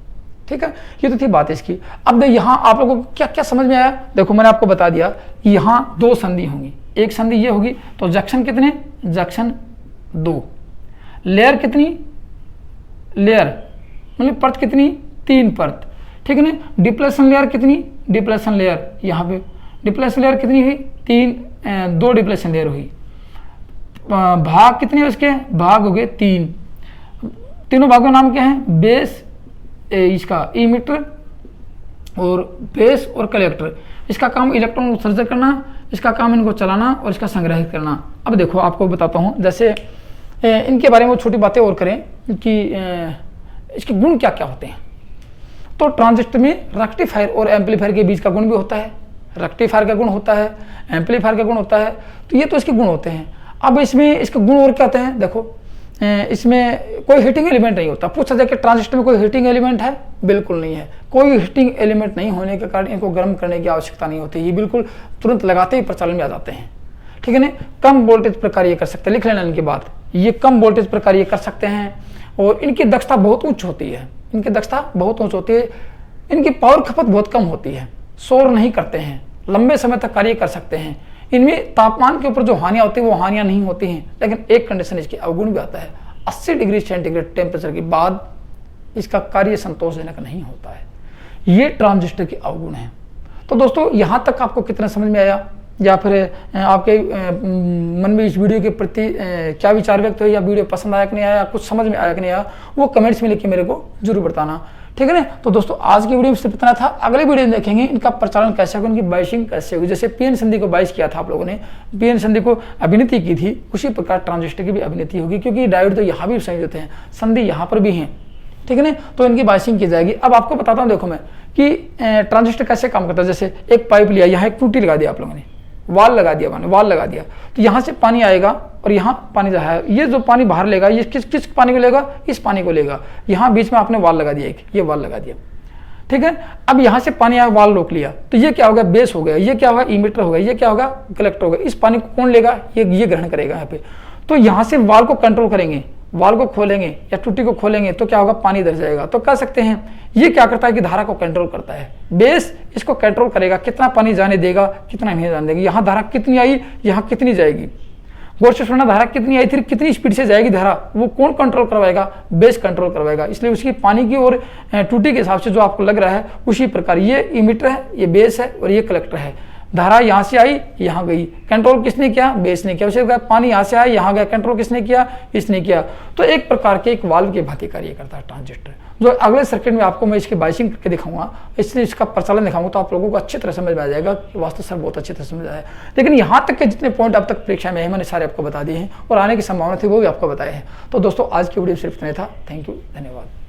ठीक है। ये तो थी बात इसकी। अब यहाँ आप लोगों को क्या क्या समझ में आया, देखो मैंने आपको बता दिया, यहाँ 2 संधि होंगी, एक संधि ये होगी, तो जंक्शन कितने, जंक्शन 2, लेयर कितनी, लेयर मतलब परत कितनी, 3 परत, ठीक है ना। डिप्लेशन लेयर कितनी, डिप्लेशन लेयर, यहाँ पे डिप्लेशन लेयर कितनी हुई, 2 डिप्लेशन लेयर हुई। भाग कितने उसके, भाग हो गए 3, तीनों भागों का नाम क्या है, बेस, इसका इमीटर और बेस और कलेक्टर। इसका काम इलेक्ट्रॉन उत्सर्जन करना, इसका काम इनको चलाना और इसका संग्रहित करना। अब देखो आपको बताता हूँ, जैसे इनके बारे में छोटी बातें और करें कि इसके गुण क्या क्या होते हैं। तो ट्रांजिस्टर में रेक्टिफायर और एम्पलीफायर के बीच का गुण भी होता है, रेक्टिफायर का गुण होता है, एम्पलीफायर का गुण होता है, तो ये तो इसके गुण होते हैं। अब इसमें इसके गुण और क्या होते हैं, देखो इसमें कोई हीटिंग एलिमेंट नहीं होता। पूछा जाए कि ट्रांजिस्टर में कोई हीटिंग एलिमेंट है, बिल्कुल नहीं है। कोई हीटिंग एलिमेंट नहीं होने के कारण इनको गर्म करने की आवश्यकता नहीं होती, ये बिल्कुल तुरंत लगाते ही प्रचालन में आ जाते हैं, ठीक है ना। कम वोल्टेज पर कार्य कर सकते हैं, लिख लेना इनकी बात, ये कम वोल्टेज पर कार्य कर सकते हैं और इनकी दक्षता बहुत उच्च होती है, इनकी दक्षता बहुत उच्च होती है, इनकी पावर खपत बहुत कम होती है, शोर नहीं करते हैं, लंबे समय तक कार्य कर सकते हैं। इनमें तापमान के ऊपर जो हानियां होती है वो हानियां नहीं होती हैं, लेकिन एक कंडीशन इसकी अवगुण भी आता है, 80 डिग्री सेंटीग्रेड टेम्परेचर के बाद इसका कार्य संतोषजनक नहीं होता है। ये ट्रांजिस्टर की अवगुण है। तो दोस्तों यहाँ तक आपको कितना समझ में आया, या फिर आपके मन में इस वीडियो के प्रति क्या विचार व्यक्त हुए, या वीडियो पसंद आया कि नहीं आया, कुछ समझ में आया कि नहीं आया, वो कमेंट्स में लिख के मेरे को जरूर बताना, ठीक है ना। तो दोस्तों आज की वीडियो में सिर्फ इतना था। अगले वीडियो में देखेंगे इनका प्रचालन कैसे होगा, इनकी बाइशिंग कैसे होगी। जैसे पीएन संधि को बाइश किया था आप लोगों ने, पीएन संधि को अभिनीति की थी, उसी प्रकार ट्रांजिस्टर की भी अभिनीति होगी, क्योंकि डायोड तो यहाँ भी संयोजित हैं, संधि यहाँ पर भी हैं, ठीक है ना। तो इनकी बाइशिंग की जाएगी। अब आपको बताता हूँ, देखो मैं कि ट्रांजिस्टर कैसे काम करता है। जैसे एक पाइप लिया, यहाँ एक टूटी लगा दिया आप लोगों ने, वाल लगा दिया, मैंने वाल लगा दिया, तो यहाँ से पानी आएगा और यहाँ पानी जो है, ये जो पानी बाहर लेगा, ये किस पानी को लेगा, इस पानी को लेगा। यहाँ बीच में आपने वाल लगा दिया, एक ये वाल लगा दिया, ठीक है। अब यहाँ से पानी आया, वाल रोक लिया, तो ये क्या होगा, बेस हो गया, ये क्या होगा, इमीटर हो गया, ये क्या होगा, कलेक्टर होगा। इस पानी को कौन लेगा, ये ग्रहण करेगा यहाँ पे। तो यहाँ से वाल को कंट्रोल करेंगे, वाल को खोलेंगे या टूटी को खोलेंगे तो क्या होगा, पानी इधर जाएगा। तो कह सकते हैं ये क्या करता है कि धारा को कंट्रोल करता है, बेस इसको कंट्रोल करेगा, कितना पानी जाने देगा, कितना नहीं जाने देगा, यहाँ धारा कितनी आई, यहाँ कितनी जाएगी, गौर से सुनना, धारा कितनी आई थी, कितनी स्पीड से जाएगी धारा, वो कौन कंट्रोल करवाएगा, बेस कंट्रोल करवाएगा। इसलिए उसकी पानी की और टूटी के हिसाब से जो आपको लग रहा है उसी प्रकार ये इमीटर है, ये बेस है और ये कलेक्टर है। धारा यहाँ से आई, यहाँ गई, कंट्रोल किसने किया, बेस ने किया। उसे पानी यहाँ से आया, यहाँ गया, कंट्रोल किसने किया, इसने किया। तो एक प्रकार के एक वाल्व के भांति कार्य करता है ट्रांजिस्टर, जो अगले सर्किट में आपको मैं इसकी बाइशिंग करके दिखाऊंगा, इसलिए इसका प्रचलन दिखाऊंगा, तो आप लोगों को अच्छी तरह समझ में आ जाएगा कि वास्तव सर बहुत अच्छी तरह समझ आया। लेकिन यहाँ तक के जितने पॉइंट अब तक परीक्षा में है मैंने सारे आपको बता दिए हैं, और आने की संभावना थी वो भी आपको बताए हैं। तो दोस्तों आज की वीडियो सिर्फ इतना था। थैंक यू, धन्यवाद।